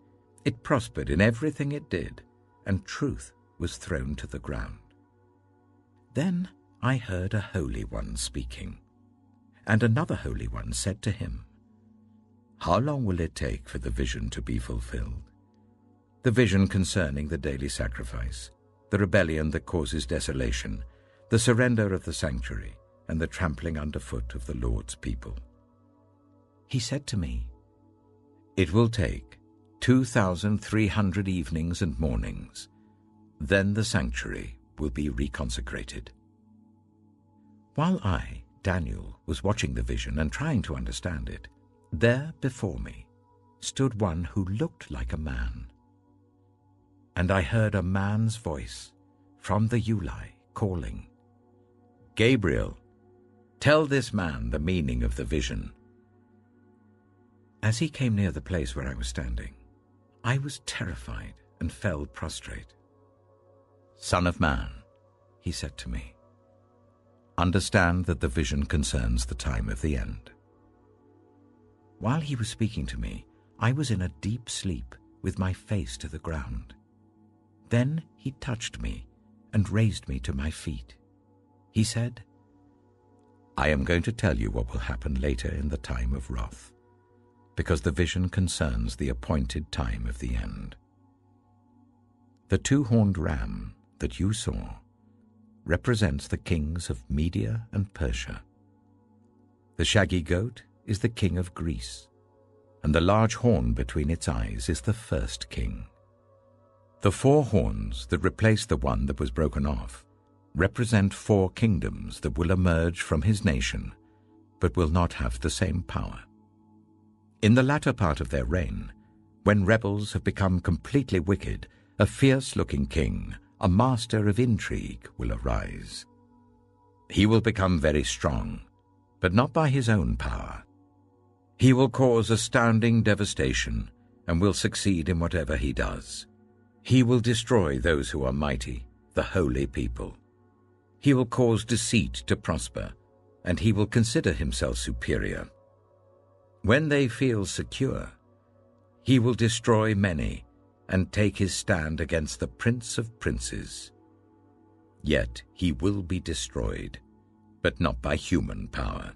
It prospered in everything it did, and truth was thrown to the ground. Then I heard a Holy One speaking, and another Holy One said to him, "How long will it take for the vision to be fulfilled? The vision concerning the daily sacrifice, the rebellion that causes desolation, the surrender of the sanctuary, and the trampling underfoot of the Lord's people." He said to me, "It will take 2,300 evenings and mornings. Then the sanctuary will be reconsecrated." While I, Daniel, was watching the vision and trying to understand it, there before me stood one who looked like a man. And I heard a man's voice from the Ulai calling, "Gabriel, tell this man the meaning of the vision." As he came near the place where I was standing, I was terrified and fell prostrate. "Son of man," he said to me, "understand that the vision concerns the time of the end." While he was speaking to me, I was in a deep sleep with my face to the ground. Then he touched me and raised me to my feet. He said, "I am going to tell you what will happen later in the time of wrath, because the vision concerns the appointed time of the end. The 2-horned ram that you saw represents the kings of Media and Persia. The shaggy goat is the king of Greece, and the large horn between its eyes is the first king. The 4 horns that replace the one that was broken off represent 4 kingdoms that will emerge from his nation, but will not have the same power. In the latter part of their reign, when rebels have become completely wicked, a fierce-looking king, a master of intrigue, will arise. He will become very strong, but not by his own power. He will cause astounding devastation and will succeed in whatever he does. He will destroy those who are mighty, the holy people. He will cause deceit to prosper, and he will consider himself superior. When they feel secure, he will destroy many and take his stand against the Prince of Princes. Yet he will be destroyed, but not by human power.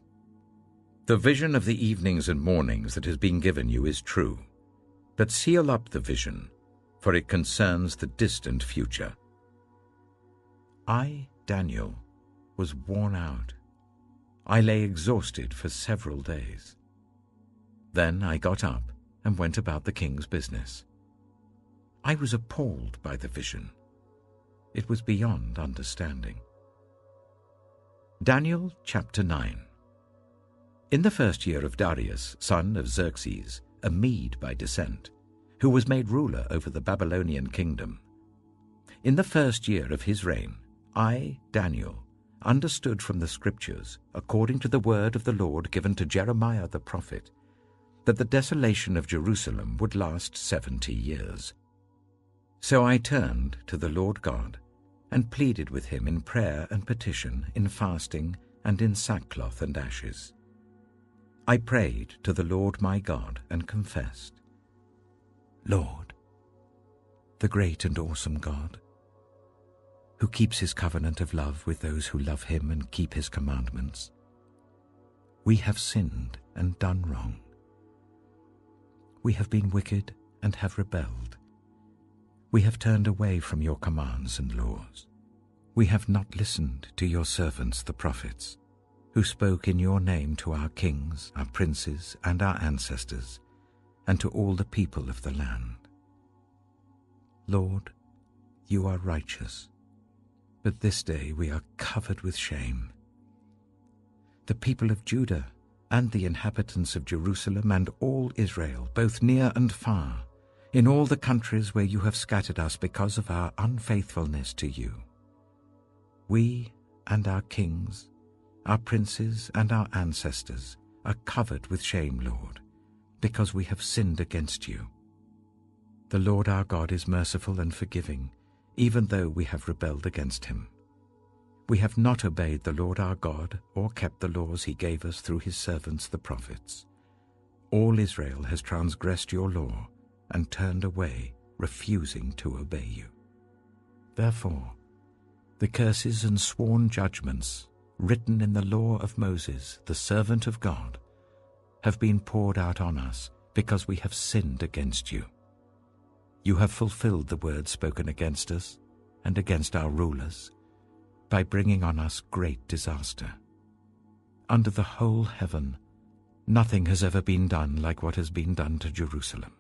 The vision of the evenings and mornings that has been given you is true, but seal up the vision, for it concerns the distant future. I, Daniel, was worn out. I lay exhausted for several days. Then I got up and went about the king's business. I was appalled by the vision. It was beyond understanding. Daniel chapter 9. In the first year of Darius, son of Xerxes, a Mede by descent, who was made ruler over the Babylonian kingdom, in the first year of his reign, I, Daniel, understood from the Scriptures, according to the word of the Lord given to Jeremiah the prophet, that the desolation of Jerusalem would last 70 years. So I turned to the Lord God and pleaded with him in prayer and petition, in fasting and in sackcloth and ashes. I prayed to the Lord my God and confessed, Lord, the great and awesome God, who keeps his covenant of love with those who love him and keep his commandments, we have sinned and done wrong. We have been wicked and have rebelled. We have turned away from your commands and laws. We have not listened to your servants the prophets, who spoke in your name to our kings, our princes, and our ancestors, and to all the people of the land. Lord, you are righteous, but this day we are covered with shame. The people of Judah and the inhabitants of Jerusalem and all Israel, both near and far, in all the countries where you have scattered us because of our unfaithfulness to you. We and our kings, our princes and our ancestors are covered with shame, Lord, because we have sinned against you. The Lord our God is merciful and forgiving, even though we have rebelled against him. We have not obeyed the Lord our God or kept the laws he gave us through his servants the prophets. All Israel has transgressed your law and turned away, refusing to obey you. Therefore, the curses and sworn judgments written in the law of Moses, the servant of God, have been poured out on us because we have sinned against you. You have fulfilled the word spoken against us and against our rulers by bringing on us great disaster. Under the whole heaven, nothing has ever been done like what has been done to Jerusalem.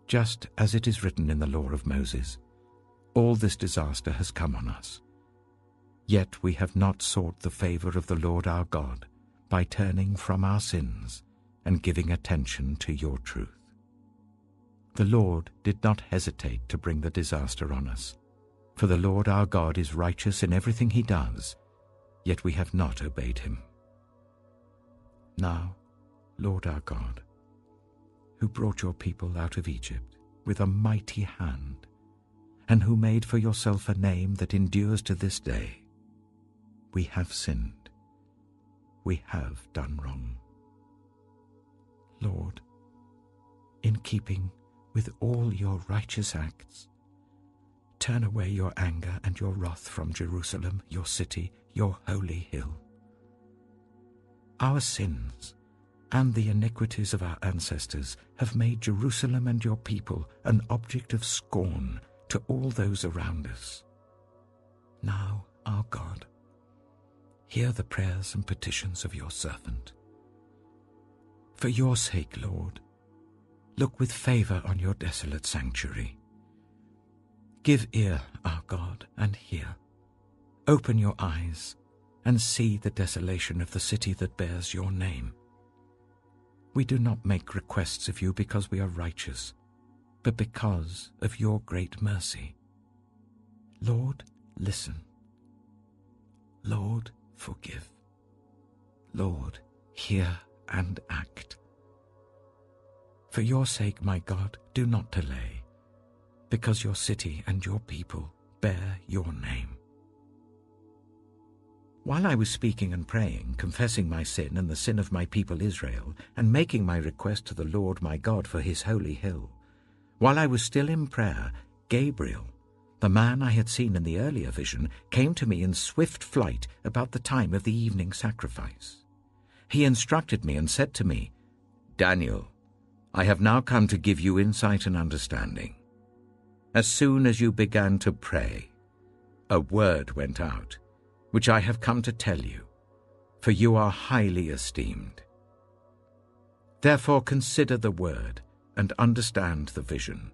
Just as it is written in the law of Moses, all this disaster has come on us. Yet we have not sought the favor of the Lord our God by turning from our sins and giving attention to your truth. The Lord did not hesitate to bring the disaster on us, for the Lord our God is righteous in everything he does, yet we have not obeyed him. Now, Lord our God, who brought your people out of Egypt with a mighty hand, and who made for yourself a name that endures to this day, we have sinned. We have done wrong. Lord, in keeping with all your righteous acts, turn away your anger and your wrath from Jerusalem, your city, your holy hill. Our sins and the iniquities of our ancestors have made Jerusalem and your people an object of scorn to all those around us. Now, our God, hear the prayers and petitions of your servant. For your sake, Lord, look with favor on your desolate sanctuary. Give ear, our God, and hear. Open your eyes and see the desolation of the city that bears your name. We do not make requests of you because we are righteous, but because of your great mercy. Lord, listen. Lord, forgive. Lord, hear and act. For your sake, my God, do not delay, because your city and your people bear your name. While I was speaking and praying, confessing my sin and the sin of my people Israel, and making my request to the Lord my God for his holy hill, while I was still in prayer, Gabriel, the man I had seen in the earlier vision, came to me in swift flight about the time of the evening sacrifice. He instructed me and said to me, "Daniel, I have now come to give you insight and understanding. As soon as you began to pray, a word went out, which I have come to tell you, for you are highly esteemed. Therefore consider the word and understand the vision.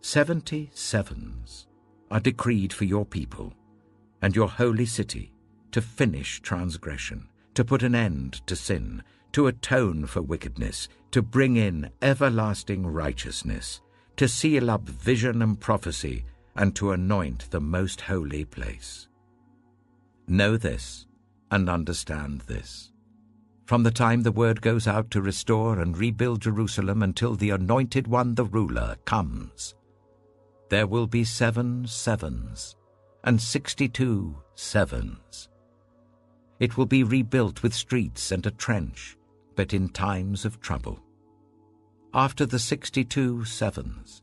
70 sevens are decreed for your people and your holy city to finish transgression, to put an end to sin, to atone for wickedness, to bring in everlasting righteousness, to seal up vision and prophecy, and to anoint the most holy place. Know this and understand this. From the time the word goes out to restore and rebuild Jerusalem until the Anointed One, the ruler, comes, there will be 7 sevens and 62 sevens. It will be rebuilt with streets and a trench, but in times of trouble. After the 62 sevens,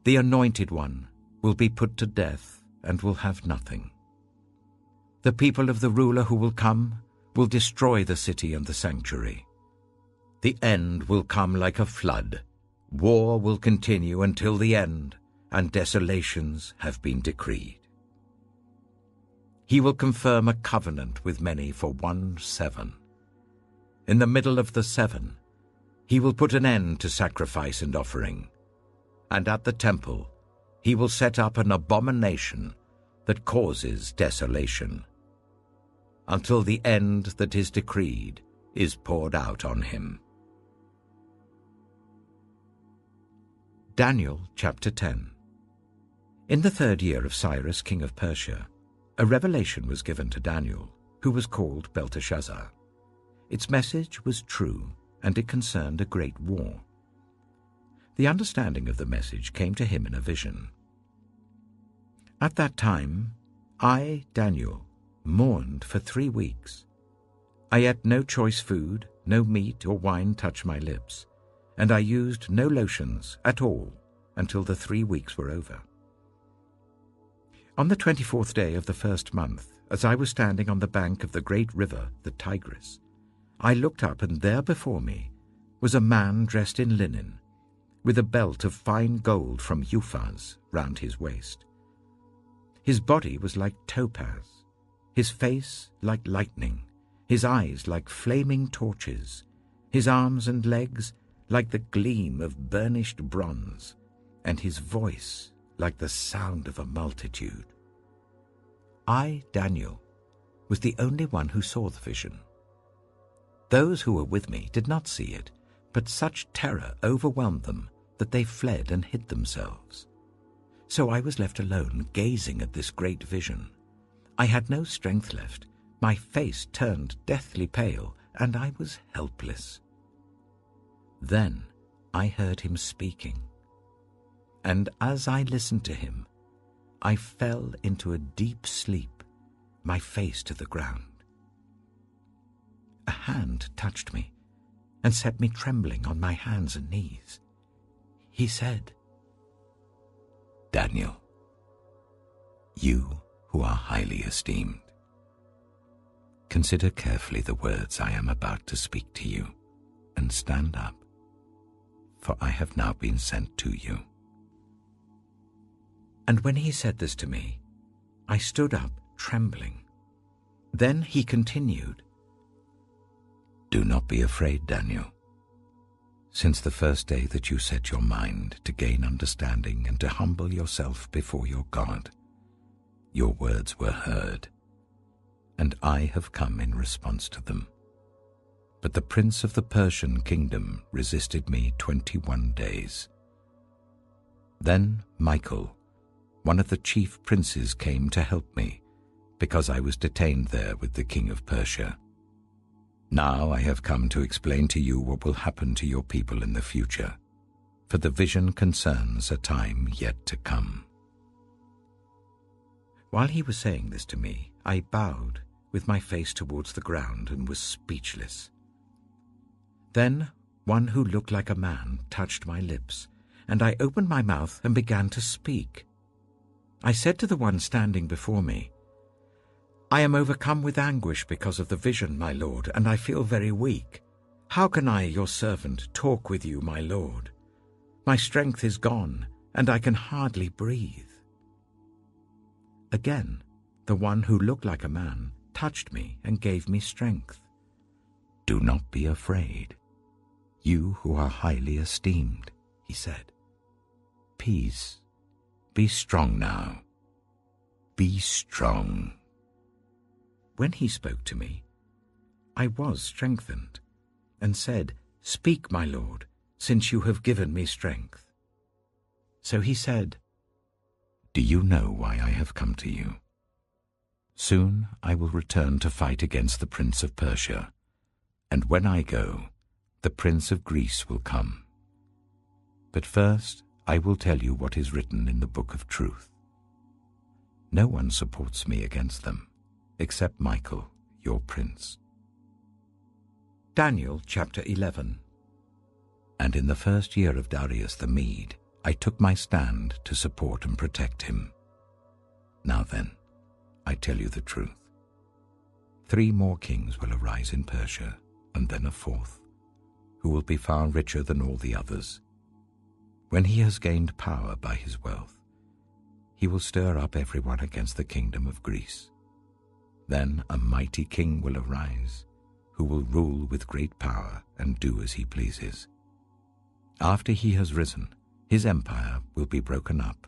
the Anointed One will be put to death and will have nothing. The people of the ruler who will come will destroy the city and the sanctuary. The end will come like a flood. War will continue until the end, and desolations have been decreed. He will confirm a covenant with many for 1 7. In the middle of the 7, he will put an end to sacrifice and offering, and at the temple he will set up an abomination that causes desolation, until the end that is decreed is poured out on him. Daniel chapter 10. In the 3rd year of Cyrus, king of Persia, a revelation was given to Daniel, who was called Belteshazzar. Its message was true, and it concerned a great war. The understanding of the message came to him in a vision. At that time, I, Daniel, mourned for 3 weeks. I ate no choice food, no meat or wine touched my lips, and I used no lotions at all until the 3 weeks were over. On the 24th day of the 1st month, as I was standing on the bank of the great river, the Tigris, I looked up, and there before me was a man dressed in linen, with a belt of fine gold from Uphaz round his waist. His body was like topaz, his face like lightning, his eyes like flaming torches, his arms and legs like the gleam of burnished bronze, and his voice like the sound of a multitude. I, Daniel, was the only one who saw the vision. Those who were with me did not see it, but such terror overwhelmed them that they fled and hid themselves. So I was left alone, gazing at this great vision. I had no strength left, my face turned deathly pale, and I was helpless. Then I heard him speaking, and as I listened to him, I fell into a deep sleep, my face to the ground. A hand touched me and set me trembling on my hands and knees. He said, "Daniel, you who are highly esteemed, consider carefully the words I am about to speak to you, and stand up, for I have now been sent to you." And when he said this to me, I stood up trembling. Then he continued, "Do not be afraid, Daniel. Since the first day that you set your mind to gain understanding and to humble yourself before your God, your words were heard, and I have come in response to them. But the prince of the Persian kingdom resisted me 21 days. Then Michael, one of the chief princes, came to help me, because I was detained there with the king of Persia. Now I have come to explain to you what will happen to your people in the future, for the vision concerns a time yet to come." While he was saying this to me, I bowed with my face towards the ground and was speechless. Then one who looked like a man touched my lips, and I opened my mouth and began to speak. I said to the one standing before me, "I am overcome with anguish because of the vision, my lord, and I feel very weak. How can I, your servant, talk with you, my lord? My strength is gone, and I can hardly breathe." Again, the one who looked like a man touched me and gave me strength. "Do not be afraid, you who are highly esteemed," he said. "Peace, be strong now. Be strong." When he spoke to me, I was strengthened, and said, "Speak, my lord, since you have given me strength." So he said, "Do you know why I have come to you? Soon I will return to fight against the Prince of Persia, and when I go, the Prince of Greece will come. But first I will tell you what is written in the Book of Truth. No one supports me against them, except Michael, your prince." Daniel chapter 11. And in the first year of Darius the Mede, I took my stand to support and protect him. Now then, I tell you the truth. 3 more kings will arise in Persia, and then a 4th, who will be far richer than all the others. When he has gained power by his wealth, he will stir up everyone against the kingdom of Greece. Then a mighty king will arise, who will rule with great power and do as he pleases. After he has risen, his empire will be broken up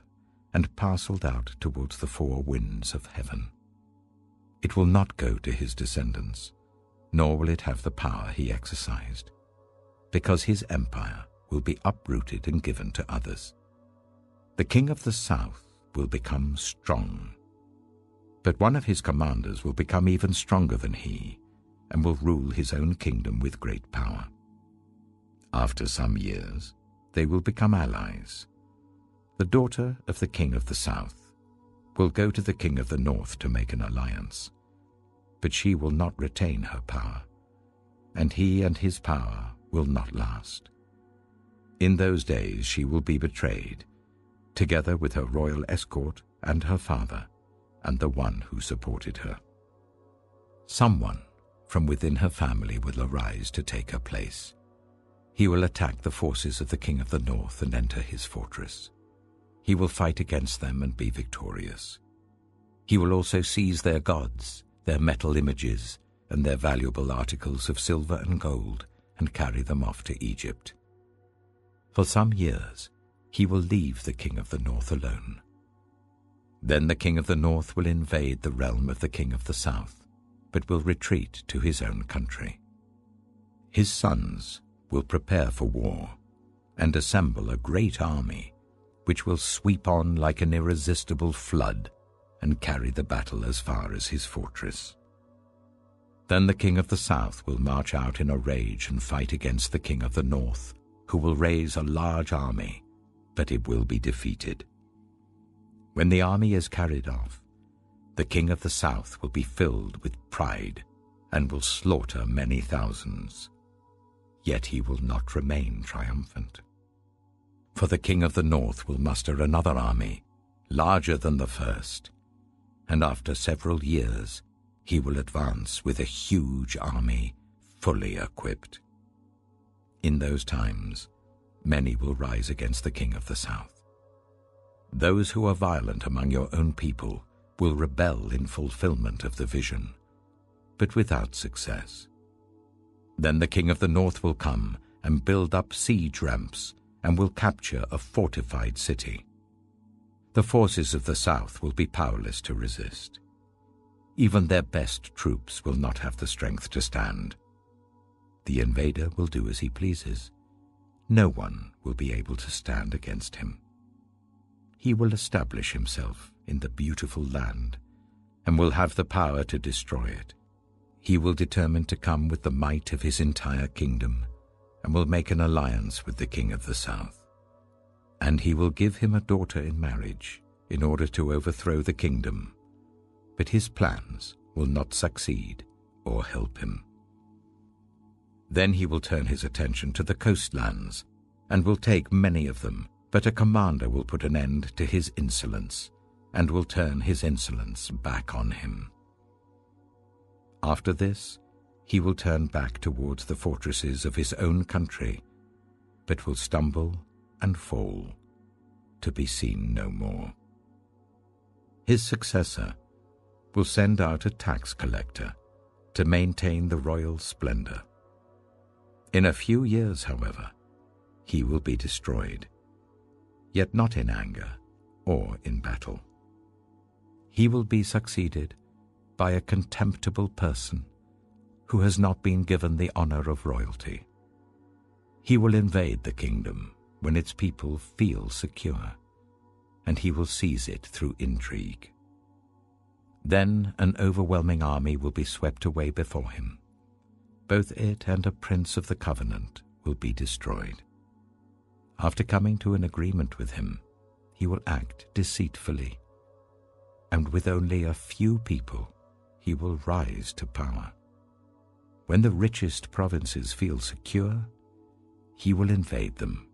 and parceled out towards the 4 winds of heaven. It will not go to his descendants, nor will it have the power he exercised, because his empire will be uprooted and given to others. The king of the south will become strong, but one of his commanders will become even stronger than he, and will rule his own kingdom with great power. After some years, they will become allies. The daughter of the king of the south will go to the king of the north to make an alliance, but she will not retain her power, and he and his power will not last. In those days she will be betrayed, together with her royal escort and her father, and the one who supported her. Someone from within her family will arise to take her place. He will attack the forces of the king of the north and enter his fortress. He will fight against them and be victorious. He will also seize their gods, their metal images, and their valuable articles of silver and gold, and carry them off to Egypt. For some years he will leave the king of the north alone. Then the king of the north will invade the realm of the king of the south, but will retreat to his own country. His sons will prepare for war and assemble a great army, which will sweep on like an irresistible flood and carry the battle as far as his fortress. Then the king of the south will march out in a rage and fight against the king of the north, who will raise a large army, but it will be defeated. When the army is carried off, the king of the south will be filled with pride and will slaughter many thousands. Yet he will not remain triumphant. For the king of the north will muster another army, larger than the first, and after several years he will advance with a huge army, fully equipped. In those times, many will rise against the king of the south. Those who are violent among your own people will rebel in fulfillment of the vision, but without success. Then the king of the north will come and build up siege ramps and will capture a fortified city. The forces of the south will be powerless to resist. Even their best troops will not have the strength to stand. The invader will do as he pleases. No one will be able to stand against him. He will establish himself in the beautiful land and will have the power to destroy it. he will determine to come with the might of his entire kingdom, and will make an alliance with the king of the south. And he will give him a daughter in marriage in order to overthrow the kingdom, but his plans will not succeed or help him. Then he will turn his attention to the coastlands, and will take many of them, but a commander will put an end to his insolence, and will turn his insolence back on him. After this, he will turn back towards the fortresses of his own country, but will stumble and fall, to be seen no more. His successor will send out a tax collector to maintain the royal splendor. In a few years, however, he will be destroyed, yet not in anger or in battle. He will be succeeded by a contemptible person who has not been given the honor of royalty. He will invade the kingdom when its people feel secure, and he will seize it through intrigue. Then an overwhelming army will be swept away before him. Both it and a prince of the covenant will be destroyed. After coming to an agreement with him, he will act deceitfully, and with only a few people he will rise to power. When the richest provinces feel secure, he will invade them,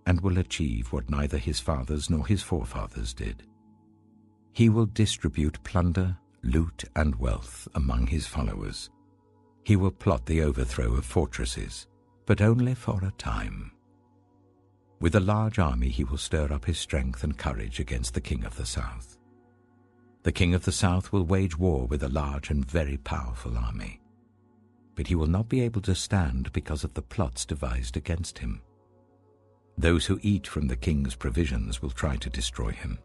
and will achieve what neither his fathers nor his forefathers did. He will distribute plunder, loot, and wealth among his followers. He will plot the overthrow of fortresses, but only for a time. With a large army he will stir up his strength and courage against the king of the south. The king of the south will wage war with a large and very powerful army, but he will not be able to stand because of the plots devised against him. Those who eat from the king's provisions will try to destroy him.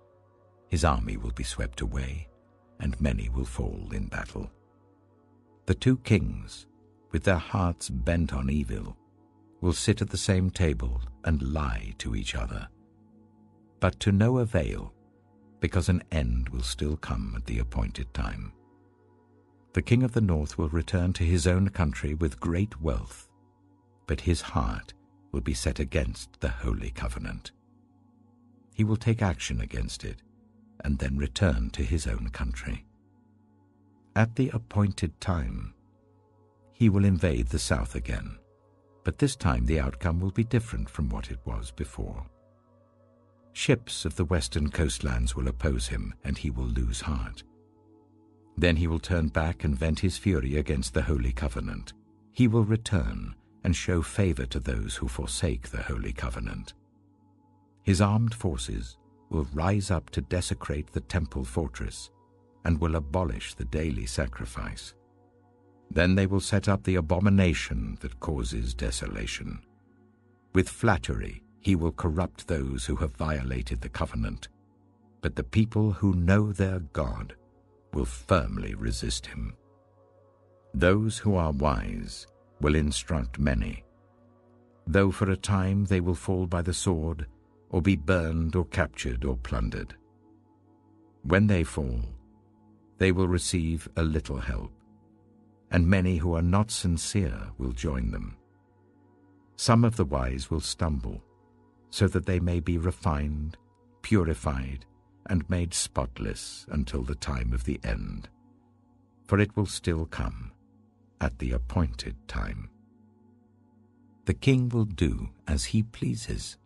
His army will be swept away, and many will fall in battle. The two kings, with their hearts bent on evil, will sit at the same table and lie to each other, but to no avail, because an end will still come at the appointed time. The king of the north will return to his own country with great wealth, but his heart will be set against the holy covenant. He will take action against it, and then return to his own country. At the appointed time, he will invade the south again, but this time the outcome will be different from what it was before. Ships of the western coastlands will oppose him, and he will lose heart. Then he will turn back and vent his fury against the holy covenant. He will return and show favor to those who forsake the holy covenant. His armed forces will rise up to desecrate the temple fortress and will abolish the daily sacrifice. Then they will set up the abomination that causes desolation. With flattery he will corrupt those who have violated the covenant, but the people who know their God will firmly resist him. Those who are wise will instruct many, though for a time they will fall by the sword, or be burned or captured or plundered. When they fall, they will receive a little help, and many who are not sincere will join them. Some of the wise will stumble, so that they may be refined, purified, and made spotless until the time of the end, for it will still come at the appointed time. The king will do as he pleases.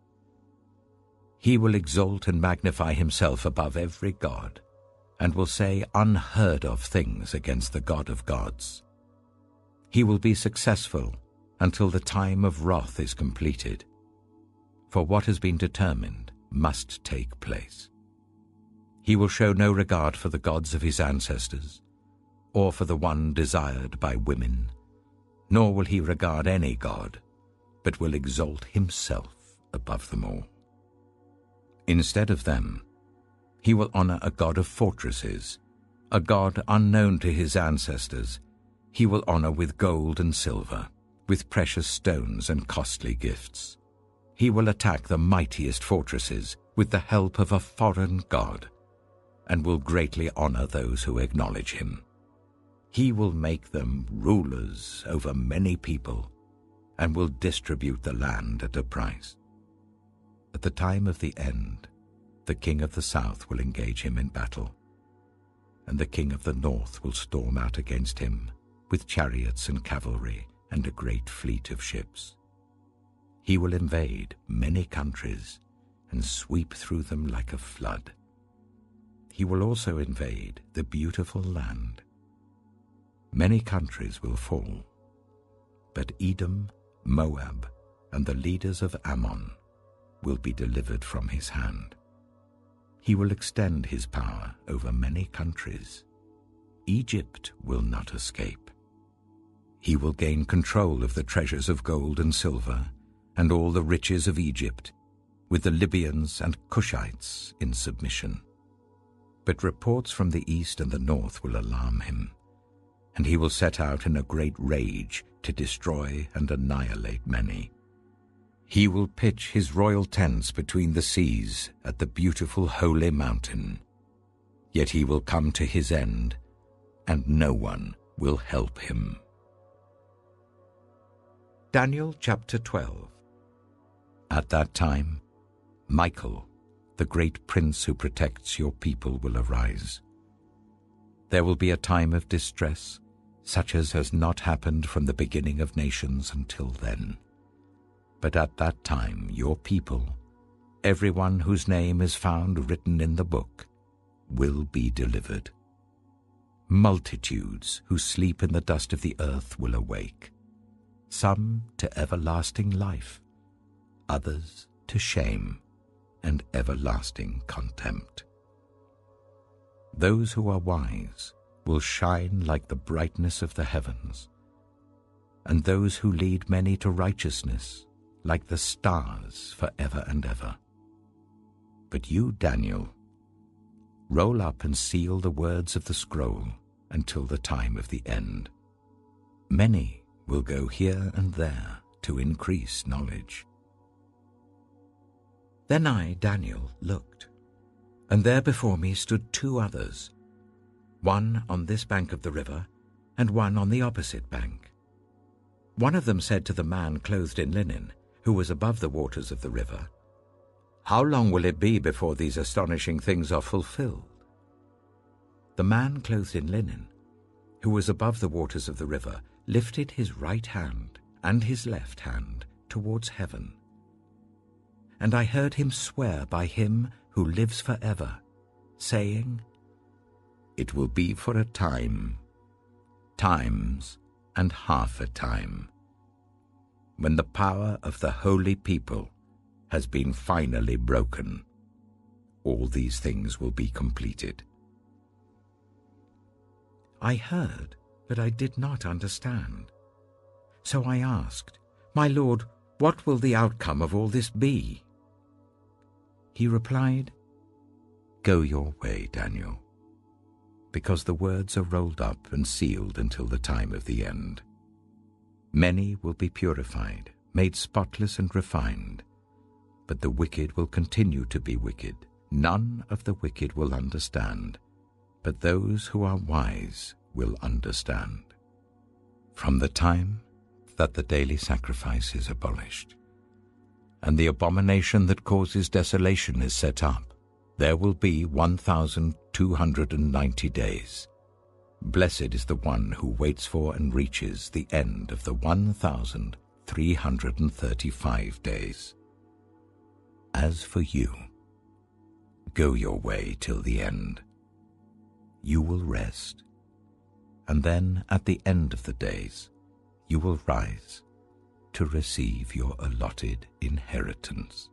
He will exalt and magnify himself above every god, and will say unheard of things against the God of gods. He will be successful until the time of wrath is completed, for what has been determined must take place. He will show no regard for the gods of his ancestors, or for the one desired by women, nor will he regard any god, but will exalt himself above them all. Instead of them, he will honor a god of fortresses, a god unknown to his ancestors. He will honor with gold and silver, with precious stones and costly gifts. He will attack the mightiest fortresses with the help of a foreign god, and will greatly honor those who acknowledge him. He will make them rulers over many people and will distribute the land at a price. At the time of the end, the king of the south will engage him in battle, and the king of the north will storm out against him with chariots and cavalry and a great fleet of ships. He will invade many countries and sweep through them like a flood. He will also invade the beautiful land. Many countries will fall, but Edom, Moab, and the leaders of Ammon will be delivered from his hand. He will extend his power over many countries. Egypt will not escape. He will gain control of the treasures of gold and silver and all the riches of Egypt, with the Libyans and Cushites in submission. But reports from the east and the north will alarm him, and he will set out in a great rage to destroy and annihilate many. He will pitch his royal tents between the seas at the beautiful holy mountain. Yet he will come to his end, and no one will help him. Daniel chapter 12. At that time, Michael, the great prince who protects your people, will arise. There will be a time of distress, such as has not happened from the beginning of nations until then. But at that time your people, everyone whose name is found written in the book, will be delivered. Multitudes who sleep in the dust of the earth will awake, some to everlasting life, others to shame and everlasting contempt. Those who are wise will shine like the brightness of the heavens, and those who lead many to righteousness like the stars forever and ever. But you, Daniel, roll up and seal the words of the scroll until the time of the end. Many will go here and there to increase knowledge. Then I, Daniel, looked, and there before me stood two others, one on this bank of the river, and one on the opposite bank. One of them said to the man clothed in linen, who was above the waters of the river, "How long will it be before these astonishing things are fulfilled?" The man clothed in linen, who was above the waters of the river, lifted his right hand and his left hand towards heaven. And I heard him swear by him who lives forever, saying, "It will be for a time, times and half a time, when the power of the holy people has been finally broken. All these things will be completed." I heard, but I did not understand. So I asked, "My Lord, what will the outcome of all this be?" He replied, "Go your way, Daniel, because the words are rolled up and sealed until the time of the end. Many will be purified, made spotless and refined, but the wicked will continue to be wicked. None of the wicked will understand, but those who are wise will understand. From the time that the daily sacrifice is abolished, and the abomination that causes desolation is set up, there will be 1,290 days. Blessed is the one who waits for and reaches the end of the 1,335 days. As for you, go your way till the end. You will rest, and then at the end of the days you will rise to receive your allotted inheritance.